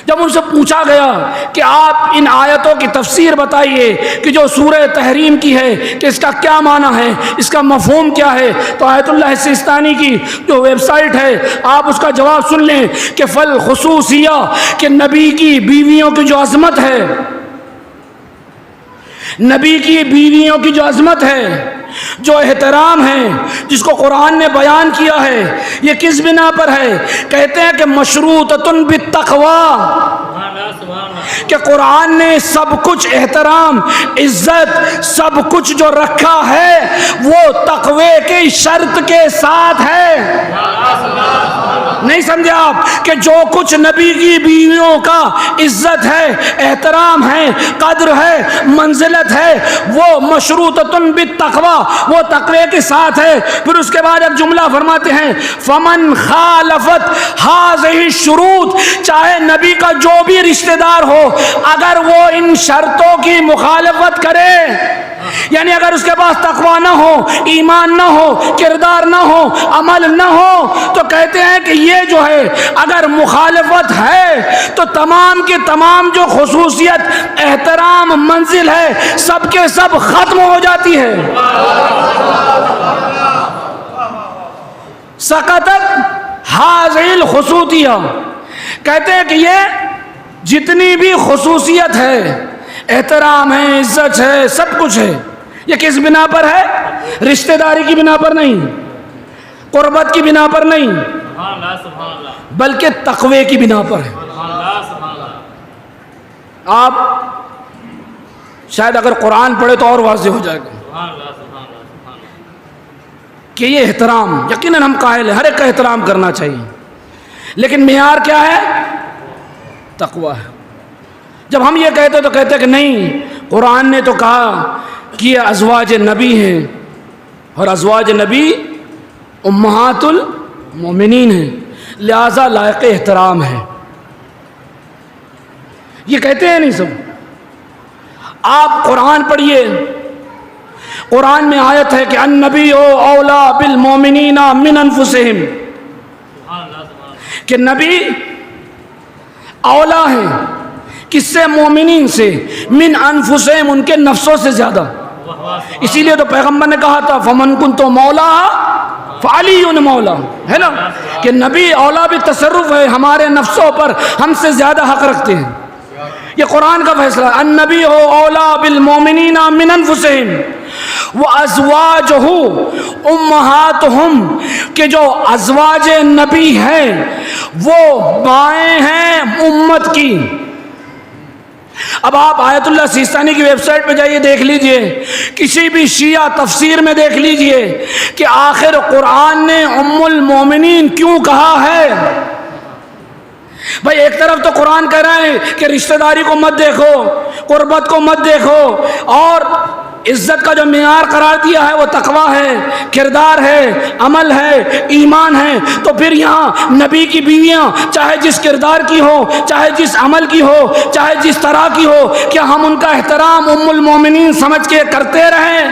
جب ان سے پوچھا گیا کہ آپ ان آیتوں کی تفسیر بتائیے کہ جو سورہ تحریم کی ہے کہ اس کا کیا معنی ہے، اس کا مفہوم کیا ہے، تو آیت اللہ سیستانی کی جو ویب سائٹ ہے آپ اس کا جواب سن لیں کہ فالخصوصیہ، کہ نبی کی بیویوں کی جو عظمت ہے، نبی کی بیویوں کی جو عظمت ہے، جو احترام ہے، جس کو قرآن نے بیان کیا ہے، یہ کس بنا پر ہے؟ کہتے ہیں کہ مشروطۃ بالتقوی، کہ قرآن نے سب کچھ احترام عزت سب کچھ جو رکھا ہے وہ تقوی کی شرط کے ساتھ ہے. نہیں سمجھے آپ کہ جو کچھ نبی کی بیویوں کا عزت ہے احترام ہے قدر ہے منزلت ہے وہ مشروطۃ بالتقوی وہ تقوی کے ساتھ ہے. پھر اس کے بعد ایک جملہ فرماتے ہیں فمن خالفت هذه الشروط چاہے نبی کا جو بھی رشتہ دار ہو اگر وہ ان شرطوں کی مخالفت کرے یعنی اگر اس کے پاس تقوی نہ ہو ایمان نہ ہو کردار نہ ہو عمل نہ ہو تو کہتے ہیں کہ یہ جو ہے اگر مخالفت ہے تو تمام کے تمام جو خصوصیت احترام منزل ہے سب کے سب ختم ہو جاتی ہے. سقطت هذه الخصوصیہ کہتے ہیں کہ یہ جتنی بھی خصوصیت ہے احترام ہے عزت ہے سب کچھ ہے یہ کس بنا پر ہے رشتہ داری کی بنا پر نہیں قربت کی بنا پر نہیں بلکہ تقوی کی بنا پر ہے. آپ شاید اگر قرآن پڑھے تو اور واضح ہو جائے گا کہ یہ احترام یقیناً ہم قائل ہیں ہر ایک کا احترام کرنا چاہیے لیکن معیار کیا ہے تقوی ہے. جب ہم یہ کہتے تو کہتے کہ نہیں قرآن نے تو کہا کہ یہ ازواج نبی ہیں اور ازواج نبی امہات المومنین ہیں لہذا لائق احترام ہے. یہ کہتے ہیں نہیں سب. آپ قرآن پڑھیے قرآن میں آیت ہے کہ النبی اولا بالمومنین من انفسہم کہ نبی اولا ہیں کس سے مومنین سے من انفسہم ان کے نفسوں سے زیادہ. اسی لیے تو پیغمبر نے کہا تھا فمن کنت مولا فعلی مولا ہے نا کہ نبی اولا بھی تصرف ہے ہمارے نفسوں پر ہم سے زیادہ حق رکھتے ہیں. یہ قرآن کا فیصلہ النبی اولا بالمومنین من انفسہم وازواجہ امہاتہم کہ جو ازواج نبی ہیں وہ مائیں ہیں امت کی. اب آپ آیت اللہ سیستانی کی ویب سائٹ پہ جائیے دیکھ لیجئے کسی بھی شیعہ تفسیر میں دیکھ لیجئے کہ آخر قرآن نے ام المومنین کیوں کہا ہے. بھائی ایک طرف تو قرآن کہہ رہا ہے کہ رشتہ داری کو مت دیکھو قربت کو مت دیکھو اور عزت کا جو معیار قرار دیا ہے وہ تقوی ہے کردار ہے عمل ہے ایمان ہے. تو پھر یہاں نبی کی بیویاں چاہے جس کردار کی ہو چاہے جس عمل کی ہو چاہے جس طرح کی ہو کیا ہم ان کا احترام ام المومنین سمجھ کے کرتے رہیں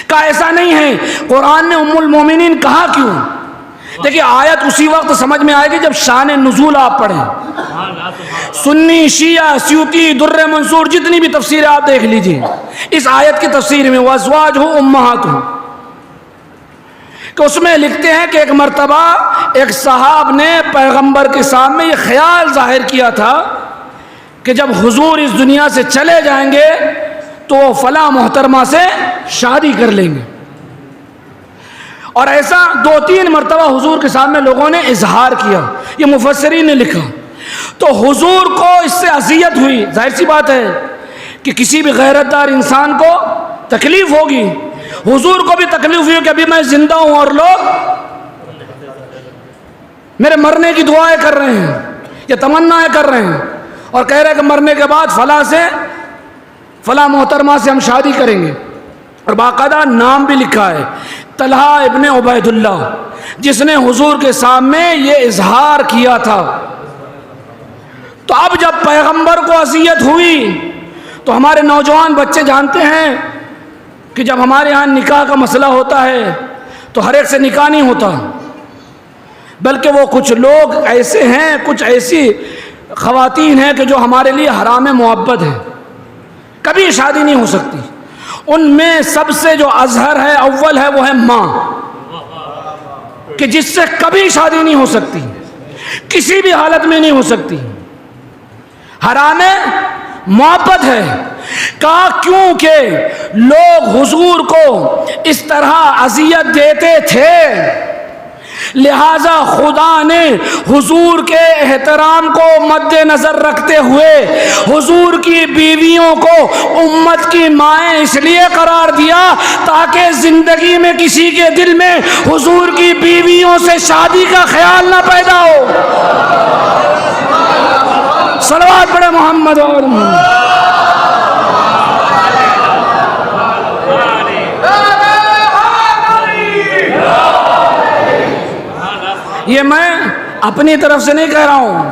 کا ایسا نہیں ہے. قرآن نے ام المومنین کہا کیوں دیکھیے آیت اسی وقت سمجھ میں آئے گی جب شان نزول آپ پڑھیں. سنی شیعہ سیوطی در منصور جتنی بھی تفسیر آپ دیکھ لیجئے اس آیت کی تفسیر میں وازواجہ امہاتہم کہ اس میں لکھتے ہیں کہ ایک مرتبہ ایک صحاب نے پیغمبر کے سامنے یہ خیال ظاہر کیا تھا کہ جب حضور اس دنیا سے چلے جائیں گے تو وہ فلاں محترمہ سے شادی کر لیں گے. اور ایسا 2-3 مرتبہ حضور کے سامنے لوگوں نے اظہار کیا یہ مفسرین نے لکھا. تو حضور کو اس سے اذیت ہوئی. ظاہر سی بات ہے کہ کسی بھی غیرت دار انسان کو تکلیف ہوگی. حضور کو بھی تکلیف ہوئی کہ ابھی میں زندہ ہوں اور لوگ میرے مرنے کی دعائیں کر رہے ہیں یا تمنائیں کر رہے ہیں اور کہہ رہے ہیں کہ مرنے کے بعد فلاں محترمہ سے ہم شادی کریں گے. اور باقاعدہ نام بھی لکھا ہے طلحہ ابن عبید اللہ جس نے حضور کے سامنے یہ اظہار کیا تھا. تو اب جب پیغمبر کو اذیت ہوئی تو ہمارے نوجوان بچے جانتے ہیں کہ جب ہمارے یہاں نکاح کا مسئلہ ہوتا ہے تو ہر ایک سے نکاح نہیں ہوتا بلکہ وہ کچھ لوگ ایسے ہیں کچھ ایسی خواتین ہیں کہ جو ہمارے لیے حرام محبت ہے کبھی شادی نہیں ہو سکتی. ان میں سب سے جو ازہر ہے اول ہے وہ ہے ماں کہ جس سے کبھی شادی نہیں ہو سکتی کسی بھی حالت میں نہیں ہو سکتی. حرام محبت ہے کہا کیونکہ لوگ حضور کو اس طرح اذیت دیتے تھے لہذا خدا نے حضور کے احترام کو مد نظر رکھتے ہوئے حضور کی بیویوں کو امت کی مائیں اس لیے قرار دیا تاکہ زندگی میں کسی کے دل میں حضور کی بیویوں سے شادی کا خیال نہ پیدا ہو۔ صلوات پڑھے محمد اور محمد۔ یہ میں اپنی طرف سے نہیں کہہ رہا ہوں،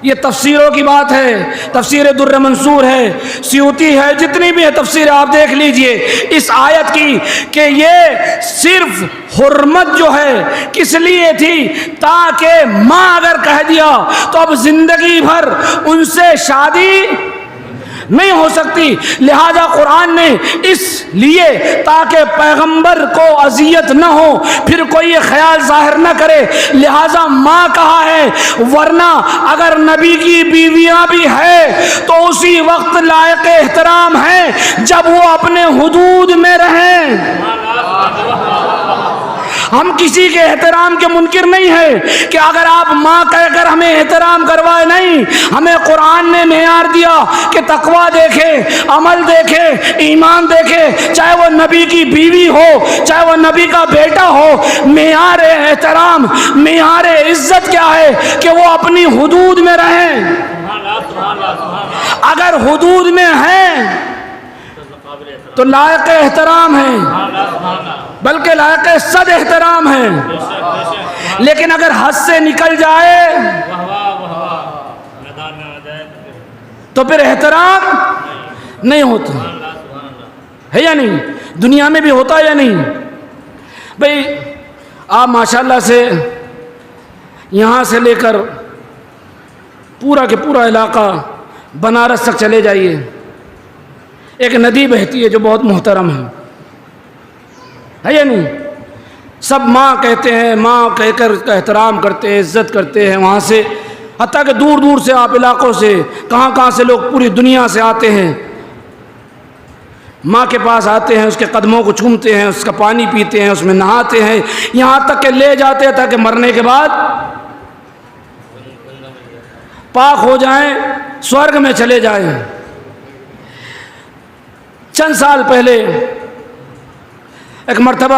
یہ تفسیروں کی بات ہے، تفسیر در منصور ہے، سیوطی ہے، جتنی بھی ہے تفسیر آپ دیکھ لیجئے اس آیت کی کہ یہ صرف حرمت جو ہے کس لیے تھی تاکہ ماں اگر کہہ دیا تو اب زندگی بھر ان سے شادی نہیں ہو سکتی، لہذا قرآن نے اس لیے تاکہ پیغمبر کو اذیت نہ ہو، پھر کوئی یہ خیال ظاہر نہ کرے، لہذا ماں کہا ہے، ورنہ اگر نبی کی بیویاں بھی ہے تو اسی وقت لائق احترام ہیں جب وہ اپنے حدود میں رہیں۔ ہم کسی کے احترام کے منکر نہیں ہیں کہ اگر آپ ماں کہہ کر ہمیں احترام کروائے، نہیں، ہمیں قرآن نے معیار دیا کہ تقویٰ دیکھے، عمل دیکھے، ایمان دیکھے، چاہے وہ نبی کی بیوی ہو، چاہے وہ نبی کا بیٹا ہو، معیار احترام، معیار عزت کیا ہے کہ وہ اپنی حدود میں رہیں۔ اگر حدود میں ہیں تو لائق احترام ہیں، بلکہ لائق صد احترام ہیں، لیکن اگر حد سے نکل جائے تو پھر احترام نہیں ہوتا ہے یا نہیں؟ دنیا میں بھی ہوتا ہے یا نہیں؟ بھئی آپ ماشاءاللہ سے یہاں سے لے کر پورا کے پورا علاقہ بنارس تک چلے جائیے، ایک ندی بہتی ہے جو بہت محترم ہے یا نہیں؟ سب ماں کہتے ہیں، ماں کہہ کر احترام کرتے ہیں، عزت کرتے ہیں، وہاں سے حتیٰ کہ دور دور سے آپ علاقوں سے کہاں کہاں سے لوگ پوری دنیا سے آتے ہیں، ماں کے پاس آتے ہیں، اس کے قدموں کو چومتے ہیں، اس کا پانی پیتے ہیں، اس میں نہاتے ہیں، یہاں تک کہ لے جاتے ہیں تاکہ مرنے کے بعد پاک ہو جائیں، سورگ میں چلے جائیں۔ چند سال پہلے ایک مرتبہ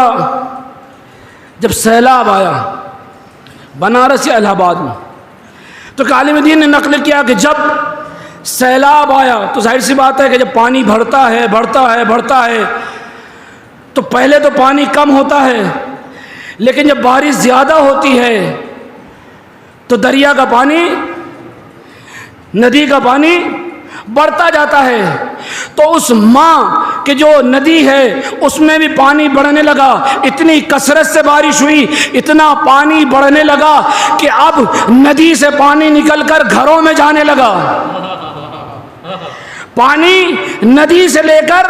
جب سیلاب آیا بنارس یا الہ آباد میں، تو عالم دین نے نقل کیا کہ جب سیلاب آیا تو ظاہر سی بات ہے کہ جب پانی بڑھتا ہے تو پہلے تو پانی کم ہوتا ہے، لیکن جب بارش زیادہ ہوتی ہے تو دریا کا پانی، ندی کا پانی بڑھتا جاتا ہے۔ تو اس ماں کہ جو ندی ہے اس میں بھی پانی بڑھنے لگا، اتنی کثرت سے بارش ہوئی، اتنا پانی بڑھنے لگا کہ اب ندی سے پانی نکل کر گھروں میں جانے لگا، پانی ندی سے لے کر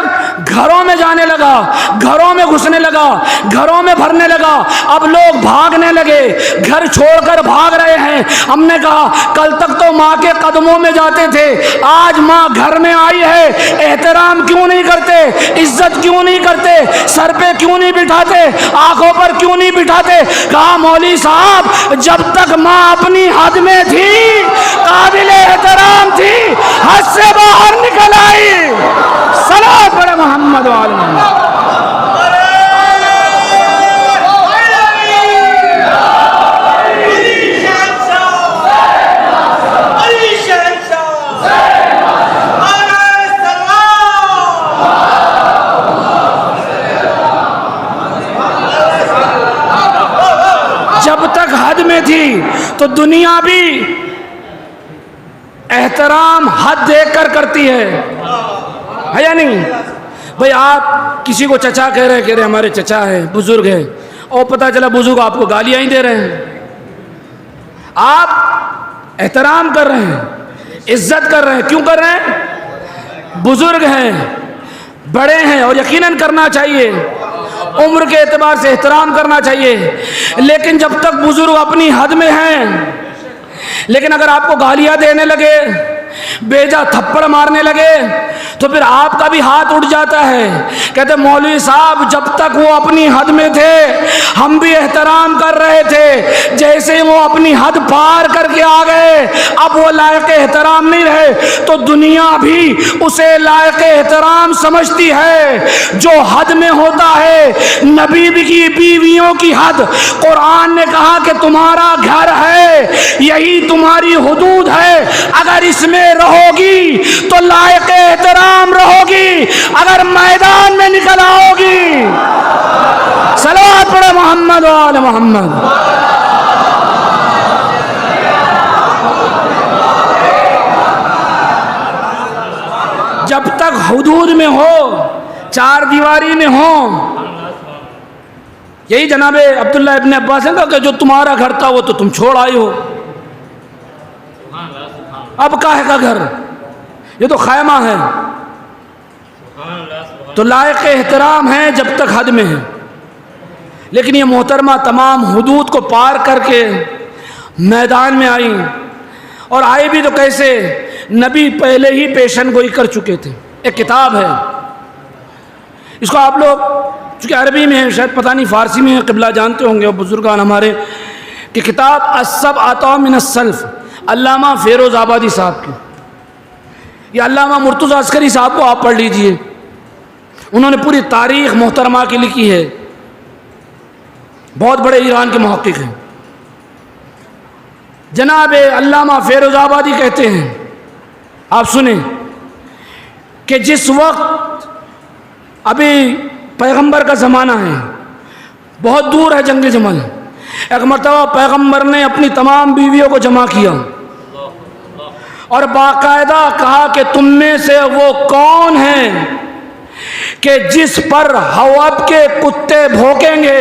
گھروں میں جانے لگا، گھروں میں گھسنے لگا، گھروں میں بھرنے لگا۔ اب لوگ بھاگنے لگے، گھر چھوڑ کر بھاگ رہے ہیں۔ ہم نے کہا کل تک تو ماں کے قدموں میں جاتے تھے، آج ماں گھر میں آئی ہے، احترام کیوں نہیں کرتے، عزت کیوں نہیں کرتے، سر پہ کیوں نہیں بٹھاتے، آنکھوں پر کیوں نہیں بٹھاتے؟ کہا مولوی صاحب جب تک ماں اپنی حد میں تھی، قابل احترام تھی، حد سے باہر نکل آئی۔ صلوات پڑھے محمد وآل محمد۔ جب تک حد میں تھی تو دنیا بھی احترام حد دیکھ کر کرتی ہے یا نہیں؟ بھئی آپ کسی کو چچا کہہ رہے ہمارے چچا ہے، بزرگ ہے، اور پتہ چلا بزرگ آپ کو گالیاں ہی دے رہے ہیں۔ آپ احترام کر رہے ہیں، عزت کر رہے ہیں، کیوں کر رہے ہیں؟ بزرگ ہیں، بڑے ہیں، اور یقیناً کرنا چاہیے، عمر کے اعتبار سے احترام کرنا چاہیے، لیکن جب تک بزرگ اپنی حد میں ہیں۔ لیکن اگر آپ کو گالیاں دینے لگے، بیجا تھپڑ مارنے لگے، تو پھر آپ کا بھی ہاتھ اٹھ جاتا ہے. کہتے مولوی صاحب جب تک وہ اپنی حد میں تھے ہم بھی احترام کر رہے تھے, جیسے وہ اپنی حد پار کر کے آ گئے اب وہ لائق احترام نہیں رہے. تو دنیا بھی اسے لائق احترام سمجھتی ہے جو حد میں ہوتا ہے. نبی کی بیویوں کی حد, قرآن نے کہا کہ تمہارا گھر ہے, یہی تمہاری حدود ہے, اگر اس میں رہو گی تو لائق احترام رہو گی, اگر میدان میں نکل آؤ گی. صلوات پڑھے محمد و آل محمد. جب تک حدود میں ہو, چار دیواری میں ہو. یہی جناب عبداللہ ابن عباس نے کہا کہ جو تمہارا گھر تھا وہ تو تم چھوڑ آئے ہو, اب کاہے کا گھر, یہ تو خیمہ ہے. تو لائق احترام ہے جب تک حد میں ہے. لیکن یہ محترمہ تمام حدود کو پار کر کے میدان میں آئی, اور آئی بھی تو کیسے, نبی پہلے ہی پیشن گوئی کر چکے تھے. ایک کتاب ہے, اس کو آپ لوگ چونکہ عربی میں ہے, شاید پتہ نہیں فارسی میں ہے, قبلہ جانتے ہوں گے بزرگان ہمارے, کہ کتاب السبعۃ من السلف, علامہ فیروز آبادی صاحب کی. یہ علامہ مرتضیٰ عسکری صاحب کو آپ پڑھ لیجئے, انہوں نے پوری تاریخ محترمہ کی لکھی ہے, بہت بڑے ایران کے محقق ہیں. جناب علامہ فیروز آبادی کہتے ہیں, آپ سنیں, کہ جس وقت ابھی پیغمبر کا زمانہ ہے, بہت دور ہے جنگ جمل, ایک مرتبہ پیغمبر نے اپنی تمام بیویوں کو جمع کیا اور باقاعدہ کہا کہ تم میں سے وہ کون ہیں کہ جس پر حواب کے کتے بھونکیں گے.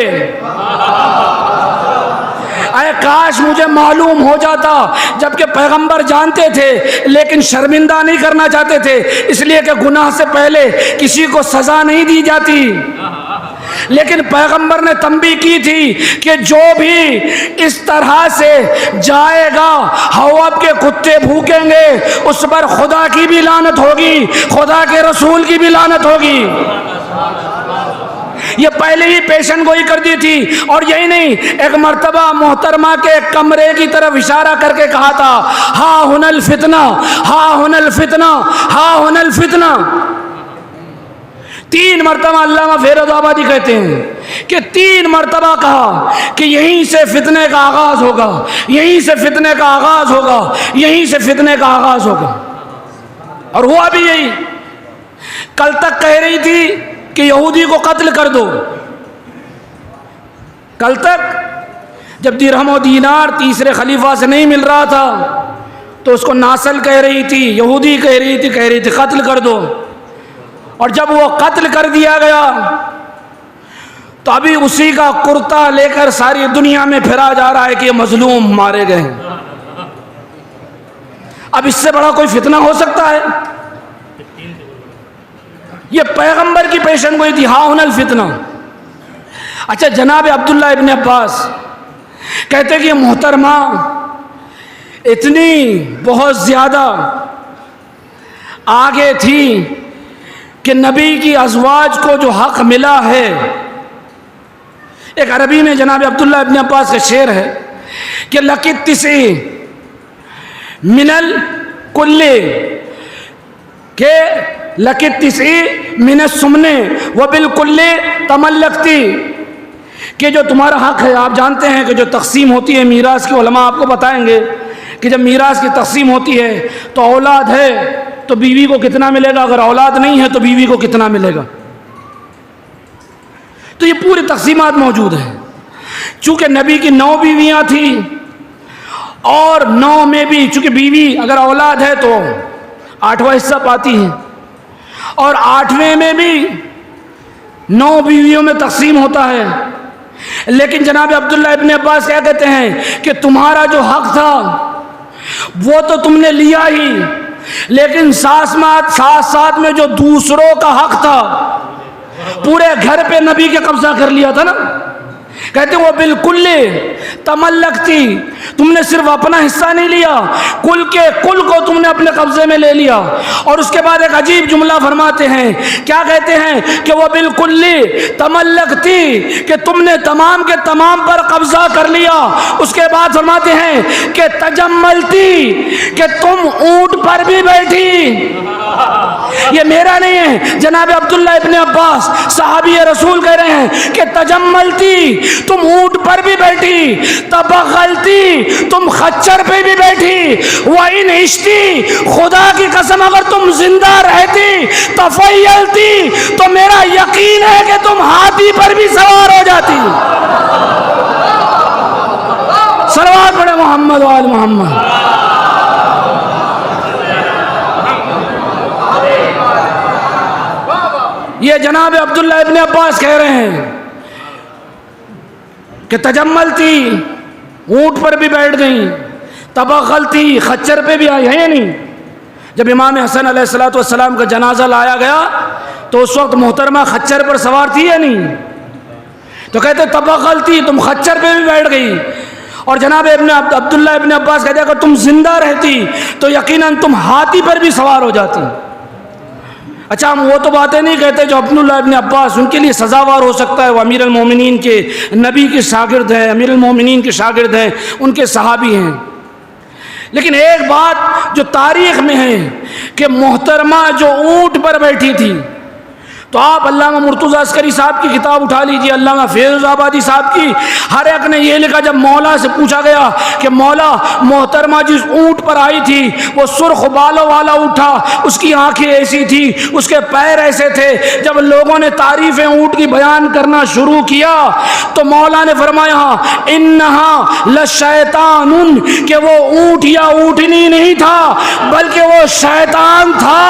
اے کاش مجھے معلوم ہو جاتا, جبکہ پیغمبر جانتے تھے لیکن شرمندہ نہیں کرنا چاہتے تھے, اس لیے کہ گناہ سے پہلے کسی کو سزا نہیں دی جاتی. لیکن پیغمبر نے تنبیہ کی تھی کہ جو بھی اس طرح سے جائے گا حواب کے کتے بھوکیں گے, اس پر خدا کی بھی لعنت ہوگی, خدا کے رسول کی بھی لعنت ہوگی. یہ پہلے ہی پیشن گوئی کر دی تھی. اور یہی نہیں, ایک مرتبہ محترمہ کے کمرے کی طرف اشارہ کر کے کہا تھا, ہا ہن الفتنہ, ہا ہن الفتنہ, ہا ہن الفتنہ. 3 مرتبہ علامہ فیروز آبادی کہتے ہیں کہ 3 مرتبہ کہا کہ یہیں سے فتنے کا آغاز ہوگا, یہیں سے فتنے کا آغاز ہوگا, یہیں سے فتنے کا آغاز ہوگا. اور ہوا بھی یہی. کل تک کہہ رہی تھی کہ یہودی کو قتل کر دو, کل تک جب درہم و دینار تیسرے خلیفہ سے نہیں مل رہا تھا تو اس کو ناسل کہہ رہی تھی, یہودی کہہ رہی تھی قتل کر دو. اور جب وہ قتل کر دیا گیا تو ابھی اسی کا کرتا لے کر ساری دنیا میں پھرا جا رہا ہے کہ یہ مظلوم مارے گئے ہیں. اب اس سے بڑا کوئی فتنہ ہو سکتا ہے؟ یہ پیغمبر کی پیشن گوئی تھی, ہا ہن الفتنہ. اچھا, جناب عبداللہ ابن عباس کہتے کہ یہ محترمہ اتنی بہت زیادہ آگے تھی کہ نبی کی ازواج کو جو حق ملا ہے. ایک عربی میں جناب عبداللہ ابن عباس کا شعر ہے کہ لقد تسی من الکل, کہ لقد تسی من السمن وبالکل تملکتی, کہ جو تمہارا حق ہے. آپ جانتے ہیں کہ جو تقسیم ہوتی ہے میراث کی, علماء آپ کو بتائیں گے کہ جب میراث کی تقسیم ہوتی ہے تو اولاد ہے تو بیوی کو کتنا ملے گا, اگر اولاد نہیں ہے تو بیوی کو کتنا ملے گا. تو یہ پوری تقسیمات موجود ہیں. چونکہ نبی کی 9 بیویاں تھیں اور 9 میں بھی چونکہ بیوی اگر اولاد ہے تو 8واں حصہ پاتی ہے, اور 8ویں میں بھی 9 بیویوں میں تقسیم ہوتا ہے. لیکن جناب عبداللہ ابن عباس کیا کہتے ہیں کہ تمہارا جو حق تھا وہ تو تم نے لیا ہی, لیکن ساتھ ساتھ میں جو دوسروں کا حق تھا, پورے گھر پہ نبی کے قبضہ کر لیا تھا نا. کہتے وہ بالکل تملکتی، تم نے صرف اپنا حصہ نہیں لیا، کل کے کل کو تم نے اپنے قبضے میں لے لیا۔ اور اس کے بعد ایک عجیب جملہ فرماتے ہیں، کیا کہتے ہیں کہ وہ بالکل تملکتی، کہ تم نے تمام کے تمام پر قبضہ کر لیا۔ اس کے بعد فرماتے ہیں کہ تجملتی، کہ تم اونٹ پر بھی بیٹھی۔ یہ میرا نہیں ہے، جناب عبداللہ ابن عباس صحابی رسول کہہ رہے ہیں کہ تجملتی، تم اونٹ پر بھی بیٹھی، تبغلتی، تم خچر پہ بھی بیٹھی، وَإِنْ عِشْتِ، خدا کی قسم اگر تم زندہ رہتی، تفیلتی، تو میرا یقین ہے کہ تم ہاتھی پر بھی سوار ہو جاتی۔ صلوات پڑھے محمد و آل محمد۔ یہ جناب عبداللہ ابن عباس کہہ رہے ہیں کہ تجملتی، اونٹ پر بھی بیٹھ گئیں، تبغلتی، خچر پہ بھی آئی ہے یا نہیں؟ جب امام حسن علیہ السلام کا جنازہ لایا گیا تو اس وقت محترمہ خچر پر سوار تھی یا نہیں؟ تو کہتے تبغلتی، تم خچر پہ بھی بیٹھ گئی۔ اور جناب عبداللہ ابن عباس کہتے اگر تم زندہ رہتی تو یقیناً تم ہاتھی پر بھی سوار ہو جاتی۔ اچھا، ہم وہ تو باتیں نہیں کہتے جو عبداللہ ابن عباس، ان کے لیے سزاوار ہو سکتا ہے، وہ امیر المومنین کے، نبی کے شاگرد ہیں، امیر المومنین کے شاگرد ہیں، ان کے صحابی ہیں۔ لیکن ایک بات جو تاریخ میں ہے کہ محترمہ جو اونٹ پر بیٹھی تھی، تو آپ علامہ مرتضیٰ عسکری صاحب کی کتاب اٹھا لیجیے، علامہ فیروز آبادی صاحب کی، ہر ایک نے یہ لکھا، جب مولا سے پوچھا گیا کہ مولا محترمہ جس اونٹ پر آئی تھی وہ سرخ بالوں والا اونٹ تھا، اس کی آنکھیں ایسی تھی، اس کے پیر ایسے تھے۔ جب لوگوں نے تعریفیں اونٹ کی بیان کرنا شروع کیا تو مولا نے فرمایا انہا لشیطان، کہ وہ اونٹ یا اونٹنی نہیں تھا بلکہ وہ شیطان تھا،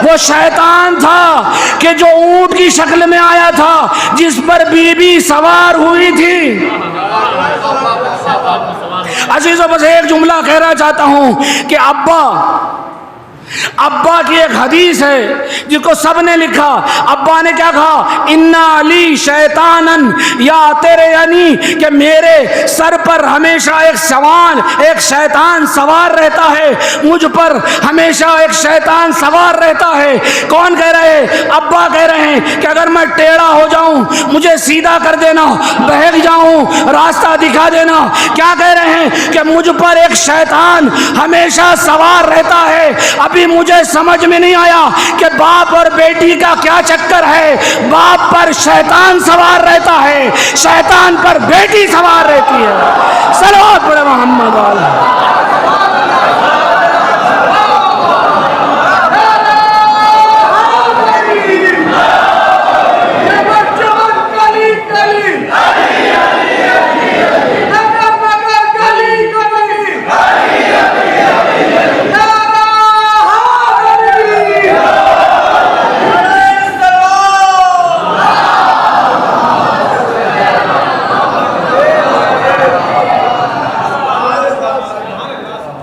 وہ شیطان تھا کہ جو اونٹ کی شکل میں آیا تھا، جس پر بی بی سوار ہوئی تھی۔ عزیزو، بس ایک جملہ کہنا چاہتا ہوں کہ ابا کی ایک حدیث ہے جس کو سب نے لکھا۔ ابا نے کیا کہا؟ انا علی شیطانن، یا تیرے یعنی کہ میرے سر پر ہمیشہ ایک شیطان سوار رہتا ہے، مجھ پر ہمیشہ ایک شیطان سوار رہتا ہے۔ کون کہہ رہے ہیں؟ ابا کہہ رہے ہیں کہ اگر میں ٹیڑھا ہو جاؤں مجھے سیدھا کر دینا، بہک جاؤں راستہ دکھا دینا۔ کیا کہہ رہے ہیں؟ کہ مجھ پر ایک شیطان ہمیشہ سوار رہتا ہے۔ ابھی مجھے سمجھ میں نہیں آیا کہ باپ اور بیٹی کا کیا چکر ہے۔ باپ پر شیطان سوار رہتا ہے، شیطان پر بیٹی سوار رہتی ہے۔ صلوات پڑھے محمد والا۔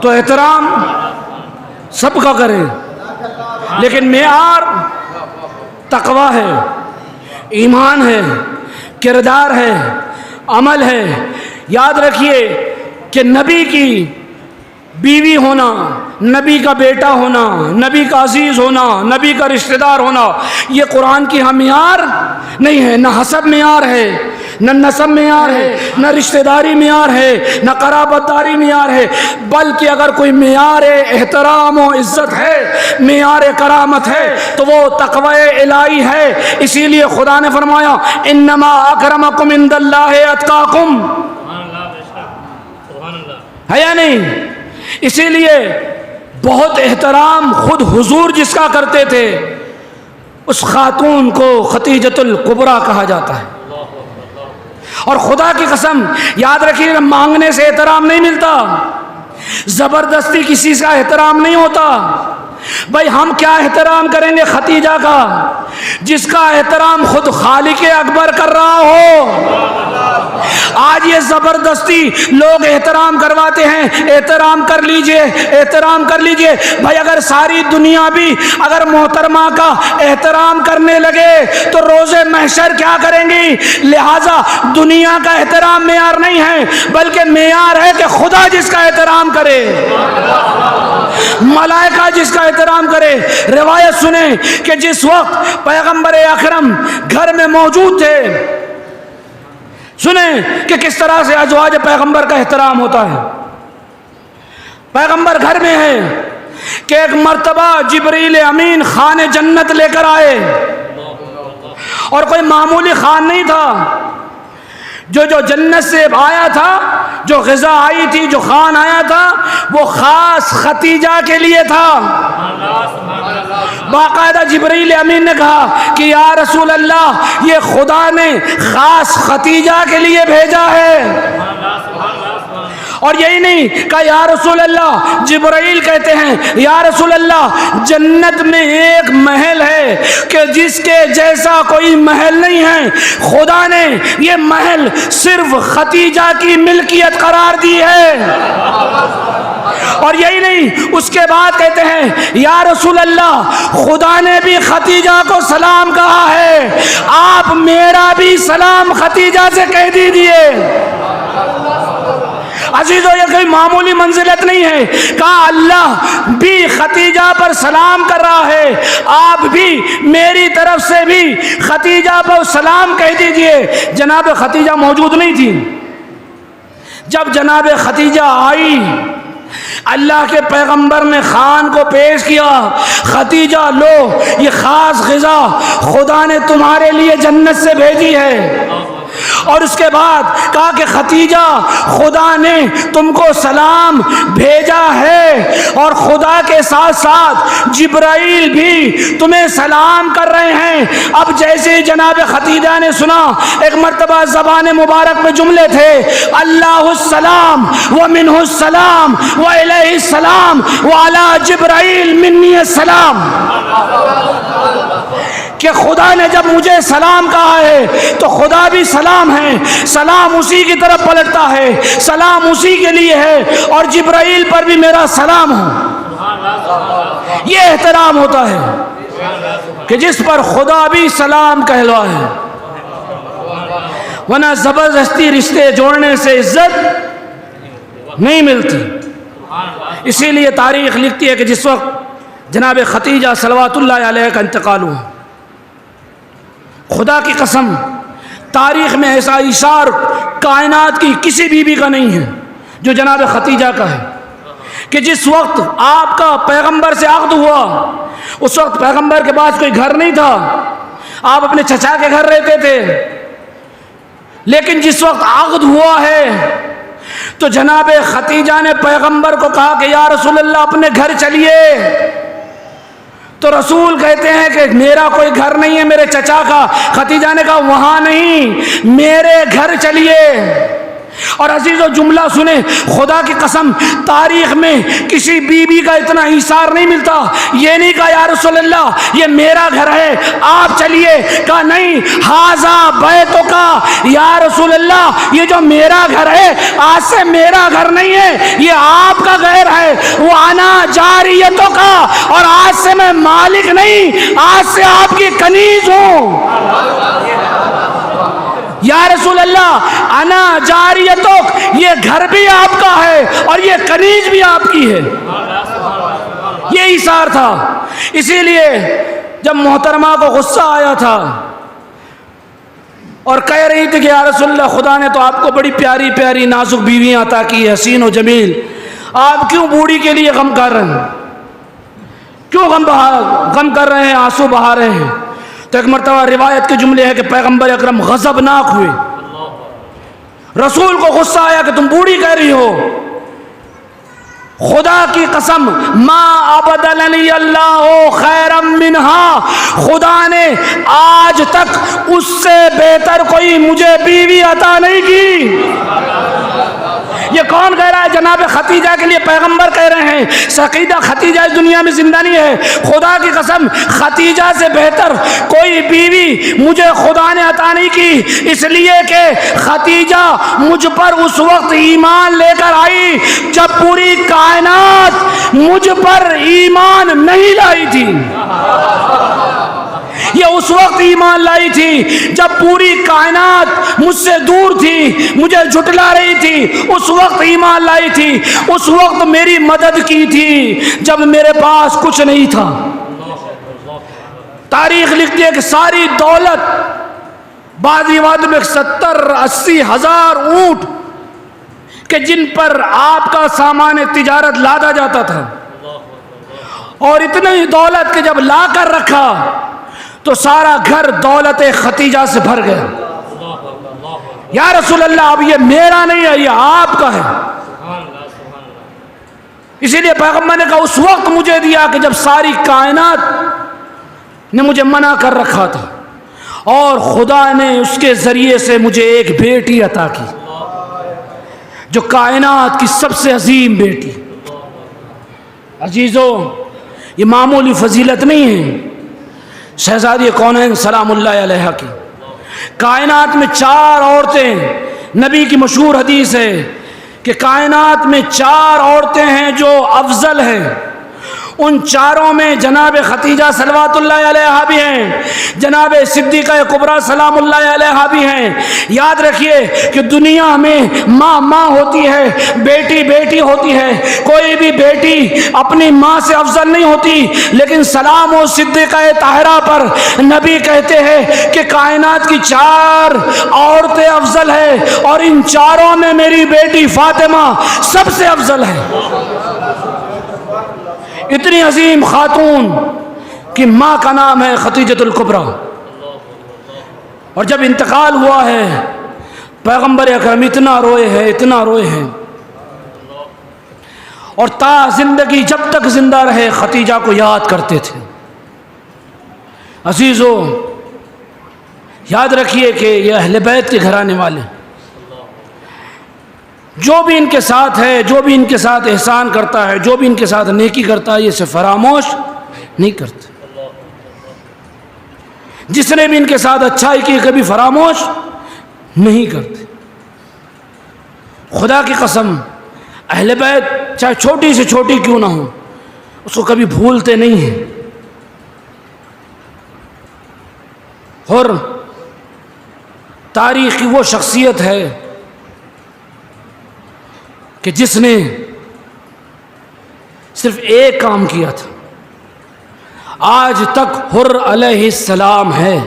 تو احترام سب کا کریں، لیکن معیار تقویٰ ہے، ایمان ہے، کردار ہے، عمل ہے۔ یاد رکھیے کہ نبی کی بیوی ہونا، نبی کا بیٹا ہونا، نبی کا عزیز ہونا، نبی کا رشتہ دار ہونا، یہ قرآن کی معیار نہیں ہے، نہ حسب معیار ہے، نہ نسب معیار ہے، نہ رشتہ داری معیار ہے، نہ قرابت داری معیار ہے، بلکہ اگر کوئی معیار احترام و عزت ہے، معیار کرامت ہے تو وہ تقوی الہی ہے۔ اسی لیے خدا نے فرمایا انما اکرمکم عند اللہ اتقاکم، ہے یا نہیں؟ اسی لیے بہت احترام خود حضور جس کا کرتے تھے، اس خاتون کو خدیجۃ الکبریٰ کہا جاتا ہے۔ اور خدا کی قسم یاد رکھیے، مانگنے سے احترام نہیں ملتا، زبردستی کسی کا احترام نہیں ہوتا۔ بھائی ہم کیا احترام کریں گے خدیجہ کا، جس کا احترام خود خالق اکبر کر رہا ہو۔ آج یہ زبردستی لوگ احترام کرواتے ہیں، احترام کر لیجئے، احترام کر لیجئے۔ بھائی اگر ساری دنیا بھی اگر محترمہ کا احترام کرنے لگے تو روز محشر کیا کریں گی؟ لہٰذا دنیا کا احترام معیار نہیں ہے، بلکہ معیار ہے کہ خدا جس کا احترام کرے، ملائکہ جس کا احترام کرے۔ روایت سنیں کہ جس وقت پیغمبر اکرم گھر میں موجود تھے، سنیں کہ کس طرح سے ازواج پیغمبر کا احترام ہوتا ہے۔ پیغمبر گھر میں ہے کہ ایک مرتبہ جبریل امین خان جنت لے کر آئے، اور کوئی معمولی خان نہیں تھا، جو جنت سے آیا تھا، جو غذا آئی تھی، جو خان آیا تھا، وہ خاص ختیجہ کے لیے تھا۔ باقاعدہ جبریل امین نے کہا کہ یا رسول اللہ، یہ خدا نے خاص ختیجہ کے لیے بھیجا ہے۔ اور یہی نہیں کہا یا رسول اللہ، جبرائیل کہتے ہیں یا رسول اللہ، جنت میں ایک محل ہے کہ جس کے جیسا کوئی محل نہیں ہے، خدا نے یہ محل صرف ختیجہ کی ملکیت قرار دی ہے۔ اور یہی نہیں، اس کے بعد کہتے ہیں یا رسول اللہ، خدا نے بھی ختیجہ کو سلام کہا ہے، آپ میرا بھی سلام ختیجہ سے کہہ دیجئے۔ عزیزو، یہ کوئی معمولی منزلت نہیں ہے، کہا اللہ بھی ختیجہ پر سلام کر رہا ہے، آپ بھی میری طرف سے بھی ختیجہ پر سلام کہہ دیجئے۔ جناب ختیجہ موجود نہیں تھی۔ جب جناب ختیجہ آئی، اللہ کے پیغمبر نے خان کو پیش کیا، ختیجہ لو یہ خاص غذا خدا نے تمہارے لیے جنت سے بھیجی ہے۔ اور اس کے بعد کہا کہ ختیجہ، خدا نے تم کو سلام بھیجا ہے، اور خدا کے ساتھ ساتھ جبرائیل بھی تمہیں سلام کر رہے ہیں۔ اب جیسے جناب ختیجہ نے سنا، ایک مرتبہ زبان مبارک میں جملے تھے، اللہ السلام ومنہ السلام وعلیہ السلام وعلی جبرائیل منی السلام، کہ خدا نے جب مجھے سلام کہا ہے تو خدا بھی سلام ہے، سلام اسی کی طرف پلٹتا ہے، سلام اسی کے لیے ہے، اور جبرائیل پر بھی میرا سلام ہو۔ یہ احترام ہوتا ہے کہ جس پر خدا بھی سلام کہلوا ہے، ورنہ زبردستی رشتے جوڑنے سے عزت نہیں ملتی۔ اسی لیے تاریخ لکھتی ہے کہ جس وقت جناب ختیجہ صلوات اللہ علیہ کا انتقال ہوا، خدا کی قسم تاریخ میں ایسا اشار کائنات کی کسی بیوی کا نہیں ہے جو جناب ختیجہ کا ہے، کہ جس وقت آپ کا پیغمبر سے عقد ہوا، اس وقت پیغمبر کے پاس کوئی گھر نہیں تھا، آپ اپنے چچا کے گھر رہتے تھے، لیکن جس وقت عقد ہوا ہے تو جناب ختیجہ نے پیغمبر کو کہا کہ یا رسول اللہ اپنے گھر چلیے۔ تو رسول کہتے ہیں کہ میرا کوئی گھر نہیں ہے، میرے چچا کا۔ ختیجہ نے کہا وہاں نہیں، میرے گھر چلیے۔ اور عزیزو جملہ سنیں، خدا کی قسم تاریخ میں کسی بیوی کا اتنا ایثار نہیں ملتا۔ یہ نہیں کہا یا رسول اللہ یہ میرا گھر ہے آپ چلیے، کہا نہیں، ھذا بیتک یا رسول اللہ، یہ جو میرا گھر ہے آج سے میرا گھر نہیں ہے، یہ آپ کا گھر ہے، وانا جاریتک، اور آج سے میں مالک نہیں، آج سے آپ کی کنیز ہوں۔ یا رسول اللہ انا جاریتک، یہ گھر بھی آپ کا ہے اور یہ کنیز بھی آپ کی ہے۔ یہ ایثار تھا۔ اسی لیے جب محترمہ کو غصہ آیا تھا اور کہہ رہی تھی کہ یا رسول اللہ خدا نے تو آپ کو بڑی پیاری پیاری نازک بیویاں عطا کی، حسین و جمیل، آپ کیوں بوڑھی کے لیے غم کر رہے ہیں، کیوں غم کر رہے ہیں، آنسو بہا رہے ہیں؟ تو ایک مرتبہ روایت کے جملے ہے کہ پیغمبر اکرم غضبناک ہوئے، رسول کو غصہ آیا کہ تم بوڑھی کہہ رہی ہو، خدا کی قسم ما ابدلنی اللہ خیرا منہا، خدا نے آج تک اس سے بہتر کوئی مجھے بیوی عطا نہیں کی۔ یہ کون کہہ رہا ہے؟ جناب ختیجہ کے لیے پیغمبر کہہ رہے ہیں سقیدہ ختیجہ اس دنیا میں زندہ نہیں ہے. خدا کی قسم ختیجہ سے بہتر کوئی بیوی مجھے خدا نے عطا نہیں کی، اس لیے کہ ختیجہ مجھ پر اس وقت ایمان لے کر آئی جب پوری کائنات مجھ پر ایمان نہیں لائی تھی. یہ اس وقت ایمان لائی تھی جب پوری کائنات مجھ سے دور تھی، مجھے جھٹلا رہی تھی، اس وقت ایمان لائی تھی. اس وقت میری مدد کی تھی جب میرے پاس کچھ نہیں تھا. تاریخ لکھتی ہے کہ ساری دولت، بعض روایتوں میں 70-80 ہزار اونٹ کہ جن پر آپ کا سامان تجارت لادا جاتا تھا، اور اتنی دولت کہ جب لا کر رکھا تو سارا گھر دولت ختیجہ سے بھر گیا. یا رسول اللہ اب یہ میرا نہیں ہے، یہ آپ کا ہے. اسی لیے پیغمبر نے کہا اس وقت مجھے دیا کہ جب ساری کائنات نے مجھے منع کر رکھا تھا، اور خدا نے اس کے ذریعے سے مجھے ایک بیٹی عطا کی جو کائنات کی سب سے عظیم بیٹی. عزیزو یہ معمولی فضیلت نہیں ہے. شہزادی کونین سلام اللہ علیہ کی کائنات میں 4 عورتیں، نبی کی مشہور حدیث ہے کہ کائنات میں 4 عورتیں ہیں جو افضل ہیں. ان 4 میں جناب ختیجہ صلوات اللہ علیہا بھی ہیں، جناب صدیقہ کبریٰ سلام اللہ علیہا بھی ہیں. یاد رکھیے کہ دنیا میں ماں ماں ہوتی ہے، بیٹی بیٹی ہوتی ہے. کوئی بھی بیٹی اپنی ماں سے افضل نہیں ہوتی، لیکن سلام و صدیقہ طاہرہ پر نبی کہتے ہیں کہ کائنات کی 4 عورتیں افضل ہیں، اور ان 4 میں میری بیٹی فاطمہ سب سے افضل ہے. اتنی عظیم خاتون کی ماں کا نام ہے ختیجۃ الکبریٰ. اور جب انتقال ہوا ہے پیغمبر اکرم اتنا روئے ہیں، اتنا روئے ہیں، اور تا زندگی جب تک زندہ رہے ختیجہ کو یاد کرتے تھے. عزیزو یاد رکھیے کہ یہ اہل بیت کے گھرانے والے، جو بھی ان کے ساتھ ہے، جو بھی ان کے ساتھ احسان کرتا ہے، جو بھی ان کے ساتھ نیکی کرتا ہے، یہ اسے فراموش نہیں کرتے. جس نے بھی ان کے ساتھ اچھائی کی کبھی فراموش نہیں کرتے. خدا کی قسم اہل بیت چاہے چھوٹی سے چھوٹی کیوں نہ ہو اس کو کبھی بھولتے نہیں ہیں. اور تاریخ کی وہ شخصیت ہے کہ جس نے صرف ایک کام کیا تھا، آج تک حر علیہ السلام ہے،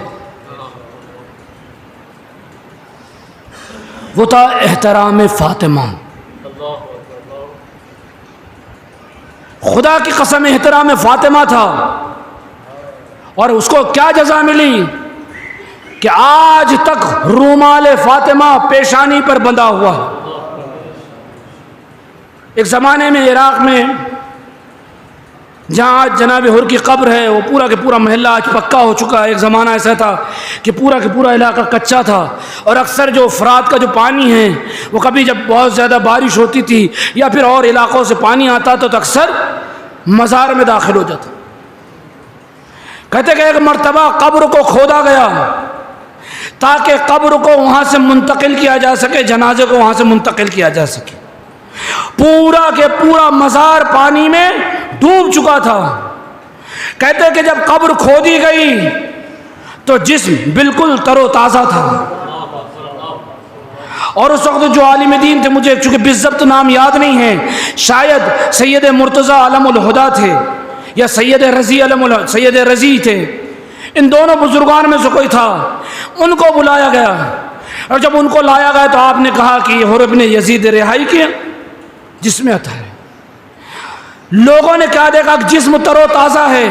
وہ تھا احترام فاطمہ. خدا کی قسم احترام فاطمہ تھا. اور اس کو کیا جزا ملی کہ آج تک رومال فاطمہ پیشانی پر بندھا ہوا ہے. ایک زمانے میں عراق میں جہاں آج جناب حر کی قبر ہے، وہ پورا کہ پورا محلہ آج پکا ہو چکا ہے. ایک زمانہ ایسا تھا کہ پورا کہ پورا علاقہ کچا تھا، اور اکثر جو فرات کا جو پانی ہے وہ کبھی جب بہت زیادہ بارش ہوتی تھی یا پھر اور علاقوں سے پانی آتا تو اکثر مزار میں داخل ہو جاتا. کہتے کہ ایک مرتبہ قبر کو کھودا گیا تاکہ قبر کو وہاں سے منتقل کیا جا سکے، جنازے کو وہاں سے منتقل کیا جا سکے. پورا کے پورا مزار پانی میں ڈوب چکا تھا. کہتے کہ جب قبر کھودی گئی تو جسم بالکل تر و تازہ تھا. اور اس وقت جو عالم دین تھے، مجھے چونکہ بالضبط نام یاد نہیں ہے، شاید سید مرتضی علم الہدیٰ تھے یا سید رضی تھے، ان دونوں بزرگان میں سے کوئی تھا. ان کو بلایا گیا، اور جب ان کو لایا گیا تو آپ نے کہا کہ یہ حر ابن یزید رہائی کیا جس میں آتا ہے. لوگوں نے کیا دیکھا کہ جسم تر و تازہ ہے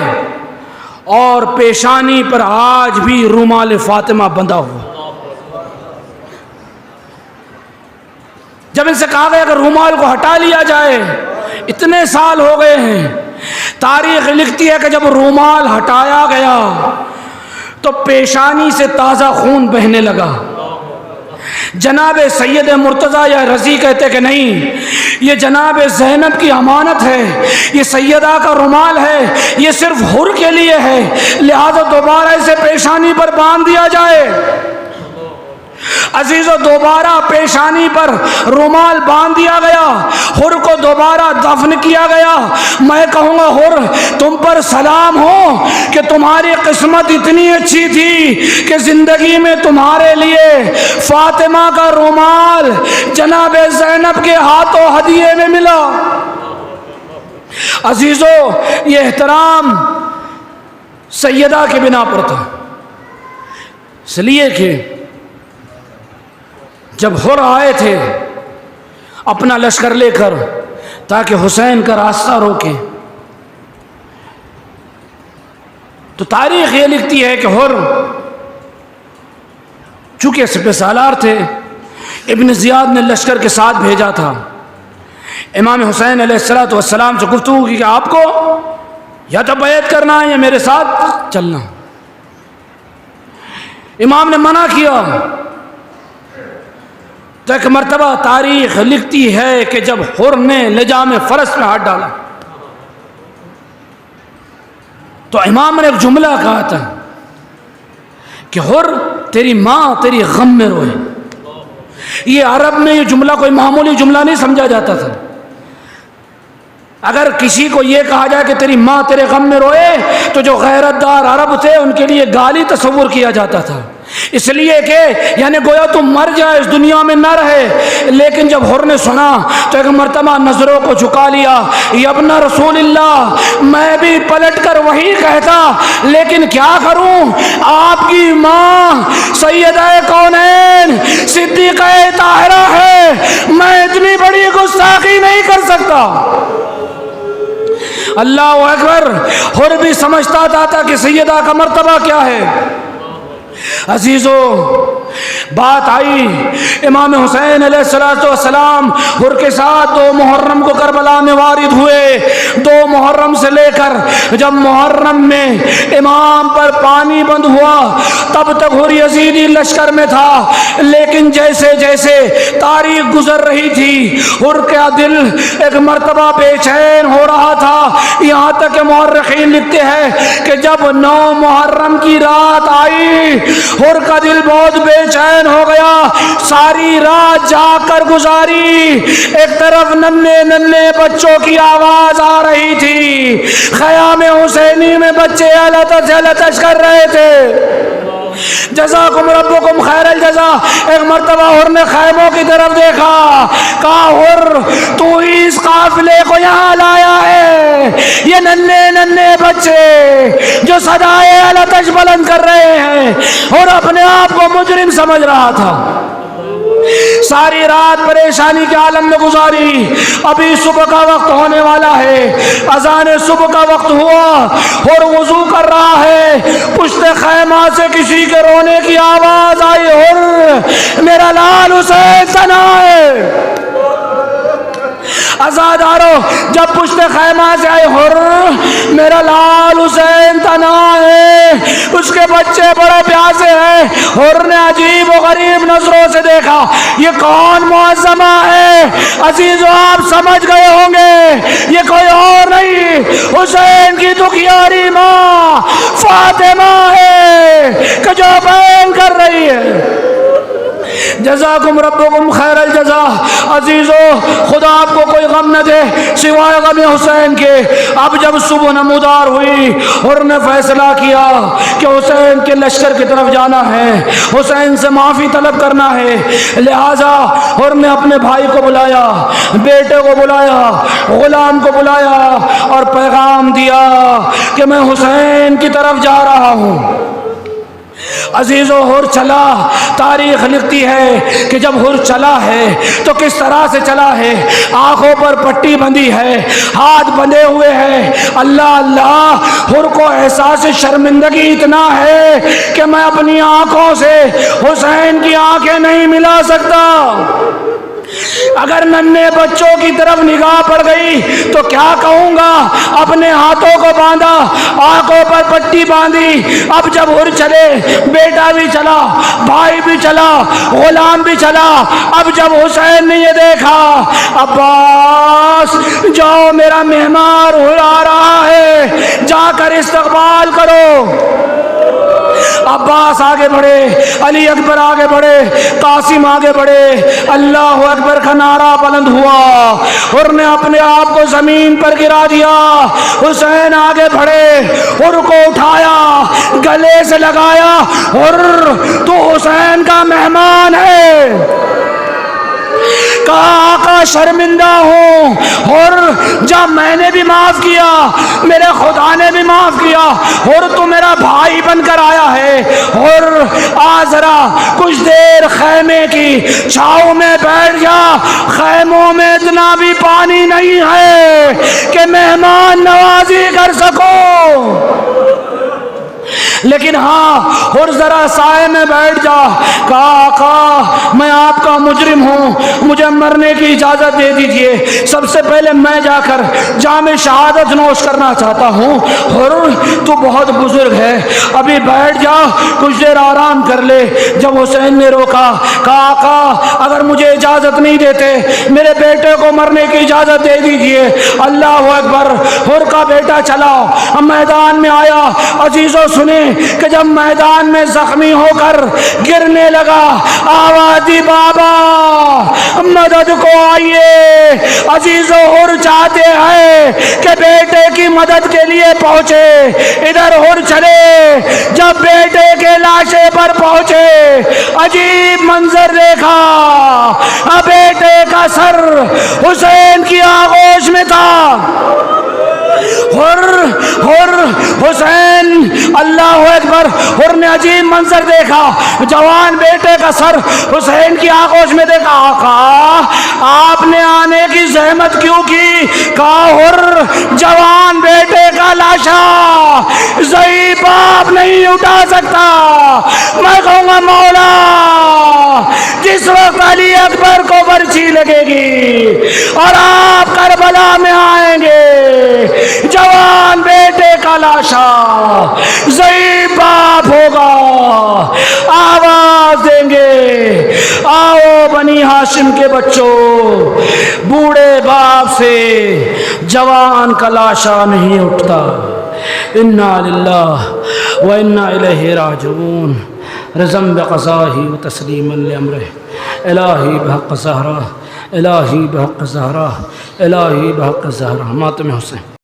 اور پیشانی پر آج بھی رومال فاطمہ بندھا ہوا. جب ان سے کہا گیا کہ رومال کو ہٹا لیا جائے، اتنے سال ہو گئے ہیں، تاریخ لکھتی ہے کہ جب رومال ہٹایا گیا تو پیشانی سے تازہ خون بہنے لگا. جناب سید مرتضیٰ یا رضی کہتے کہ نہیں، یہ جناب زینب کی امانت ہے، یہ سیدہ کا رومال ہے، یہ صرف حر کے لیے ہے، لہذا دوبارہ اسے پیشانی پر باندھ دیا جائے۔ عزیزو دوبارہ پیشانی پر رومال باندھ دیا گیا، حر کو دوبارہ دفن کیا گیا۔ میں کہوں گا حر تم پر سلام ہو کہ تمہاری قسمت اتنی اچھی تھی کہ زندگی میں تمہارے لیے فاطمہ کا رومال جناب زینب کے ہاتھوں ہدیے میں ملا۔ عزیزو یہ احترام سیدہ کے بنا پر تھا، اس لیے کہ جب حر آئے تھے اپنا لشکر لے کر تاکہ حسین کا راستہ روکیں، تو تاریخ یہ لکھتی ہے کہ حر چونکہ سپہ سالار تھے، ابن زیاد نے لشکر کے ساتھ بھیجا تھا، امام حسین علیہ السلام سے گفتگو کی کہ آپ کو یا تو بیعت کرنا ہے یا میرے ساتھ چلنا۔ امام نے منع کیا، تو ایک مرتبہ تاریخ لکھتی ہے کہ جب حر نے لجام فرس میں ہاتھ ڈالا تو امام نے ایک جملہ کہا تھا کہ حر تیری ماں تیری غم میں روئے۔ یہ عرب میں یہ جملہ کوئی معمولی جملہ نہیں سمجھا جاتا تھا۔ اگر کسی کو یہ کہا جائے کہ تیری ماں تیرے غم میں روئے تو جو غیرت دار عرب تھے ان کے لیے گالی تصور کیا جاتا تھا، اس لیے کہ یعنی گویا تم مر جائے اس دنیا میں نہ رہے۔ لیکن جب حر نے سنا تو ایک مرتبہ نظروں کو جھکا لیا، یا ابن رسول اللہ، میں بھی پلٹ کر وہی کہتا لیکن کیا کروں، آپ کی ماں سیدہ کونین صدیقہ طاہرہ ہے، میں اتنی بڑی گستاخی نہیں کر سکتا۔ اللہ اکبر، حر بھی سمجھتا تھا کہ سیدہ کا مرتبہ کیا ہے۔ عزیزو بات آئی امام حسین علیہ السلام حر کے ساتھ 2 محرم کو کربلا میں وارد ہوئے۔ 2 محرم سے لے کر جب محرم میں امام پر پانی بند ہوا تب تک حر یزیدی لشکر میں تھا، لیکن جیسے جیسے تاریخ گزر رہی تھی حر کا دل ایک مرتبہ بے چین ہو رہا تھا، یہاں تک کہ مورخین لکھتے ہیں کہ جب 9 محرم کی رات آئی حر کا دل بہت بے چین ہو گیا، ساری رات جاگ کر گزاری۔ ایک طرف ننھے ننھے بچوں کی آواز آ رہی تھی، خیام حسینی میں بچے لطش کر رہے تھے۔ جزاکم ربکم خیر الجزا۔ ایک مرتبہ حر نے خیموں کی طرف دیکھا، کہا حر تو ہی اس قافلے کو یہاں لایا ہے، یہ ننھے ننھے بچے جو صدائے لطش بلند کر رہے ہیں، اور اپنے آپ کو مجرم سمجھ رہا تھا۔ ساری رات پریشانی کے عالم میں گزاری، ابھی صبح کا وقت ہونے والا ہے، اذان صبح کا وقت ہوا اور وضو کر رہا ہے، پشت خیمہ سے کسی کے رونے کی آواز آئی، حر میرا لال حسین تنا ہے۔ عزادارو جب پشت خیمہ سے آئے، حر میرا لال حسین تنا ہے، اس کے بچے بڑے پیاسے ہیں۔ حر نے عجیب و غریب نظروں سے دیکھا، یہ کون معظمہ ہے؟ عزیزو آپ سمجھ گئے ہوں گے یہ کوئی اور نہیں، حسین کی دکھیاری ماں فاطمہ ہے کہ جو بیان کر رہی ہے۔ جزاکم ربکم خیر الجزا۔ عزیزو خدا آپ کو کوئی غم نہ دے سوائے غم حسین کے۔ اب جب صبح نمودار ہوئی حر نے فیصلہ کیا کہ حسین کے لشکر کی طرف جانا ہے، حسین سے معافی طلب کرنا ہے، لہذا حر نے اپنے بھائی کو بلایا، بیٹے کو بلایا، غلام کو بلایا اور پیغام دیا کہ میں حسین کی طرف جا رہا ہوں۔ عزیزو حر چلا، تاریخ لکھتی ہے کہ جب حر چلا ہے تو کس طرح سے چلا ہے، آنکھوں پر پٹی بندھی ہے، ہاتھ بندھے ہوئے ہیں۔ اللہ اللہ، حر کو احساس شرمندگی اتنا ہے کہ میں اپنی آنکھوں سے حسین کی آنکھیں نہیں ملا سکتا۔ اگر ننھے بچوں کی طرف نگاہ پڑ گئی تو کیا کہوں گا؟ اپنے ہاتھوں کو باندھا، آنکھوں پر پٹی باندھی، اب جب ہر چلے، بیٹا بھی چلا، بھائی بھی چلا، غلام بھی چلا، اب جب حسین نے یہ دیکھا، عباس جاؤ میرا مہمان ہر آ رہا ہے، جا کر استقبال کرو۔ عباس آگے بڑھے، علی اکبر آگے بڑھے، قاسم آگے بڑھے، اللہ اکبر کا نعرہ بلند ہوا، اور نے اپنے آپ کو زمین پر گرا دیا۔ حسین آگے بڑھے، اور کو اٹھایا، گلے سے لگایا، اور تو حسین کا مہمان ہے۔ کہا آقا شرمندہ ہوں، اور جب میں نے بھی معاف کیا، میرے خدا نے بھی معاف کیا، اور تو میرا بھائی بن کر آیا ہے، اور آ ذرا کچھ دیر خیمے کی چھاؤں میں بیٹھ جا، خیموں میں اتنا بھی پانی نہیں ہے کہ مہمان نوازی کر سکو، لیکن ہاں اور ذرا سائے میں بیٹھ جا۔ کہا آقا میں آپ کا مجرم ہوں، مجھے مرنے کی اجازت دے دیجئے، سب سے پہلے میں جا کر جام شہادت نوش کرنا چاہتا ہوں، اور تو بہت بزرگ ہے، ابھی بیٹھ جا، کچھ دیر آرام کر لے۔ جب حسین نے روکا، کہا آقا اگر مجھے اجازت نہیں دیتے، میرے بیٹے کو مرنے کی اجازت دے دیجئے۔ اللہ اکبر، حر کا بیٹا چلا، میدان میں آیا۔ عزیزوں سنیں کہ جب میدان میں زخمی ہو کر گرنے لگا، آواز دی بابا مدد کو آئیے۔ عزیزوں حر چاہتے ہیں کہ بیٹے کی مدد کے لیے پہنچے، ادھر حر چلے، جب بیٹے کے لاشے پر پہنچے عجیب منظر دیکھا، بیٹے کا سر حسین کی آغوش میں تھا۔ حر حسین، اللہ اکبر، حر نے عجیب منظر دیکھا، جوان بیٹے کا سر حسین کی آغوش میں دیکھا۔ آقا آپ نے آنے کی زحمت کیوں کی؟ کہا حر جوان بیٹے کا لاشا ضعیف باپ نہیں اٹھا سکتا، میں کہوں گا مولا جس وقت علی اکبر کو برچھی لگے گی اور آپ کربلا میں آئیں گے، جوان بیٹے کا لاشا ضعیف باپ ہوگا، آواز دیں گے آؤ بنی ہاشم کے بچوں، بوڑھے باپ سے جوان کا لاشا نہیں اٹھتا۔ انا للہ و انا الیہ راجعون، رضم بقضائہ و تسلیما لامرہ، الہی بحق زہرہ، الہی بحق زہرہ، الہی بحق زہرہ، ماتم حسین۔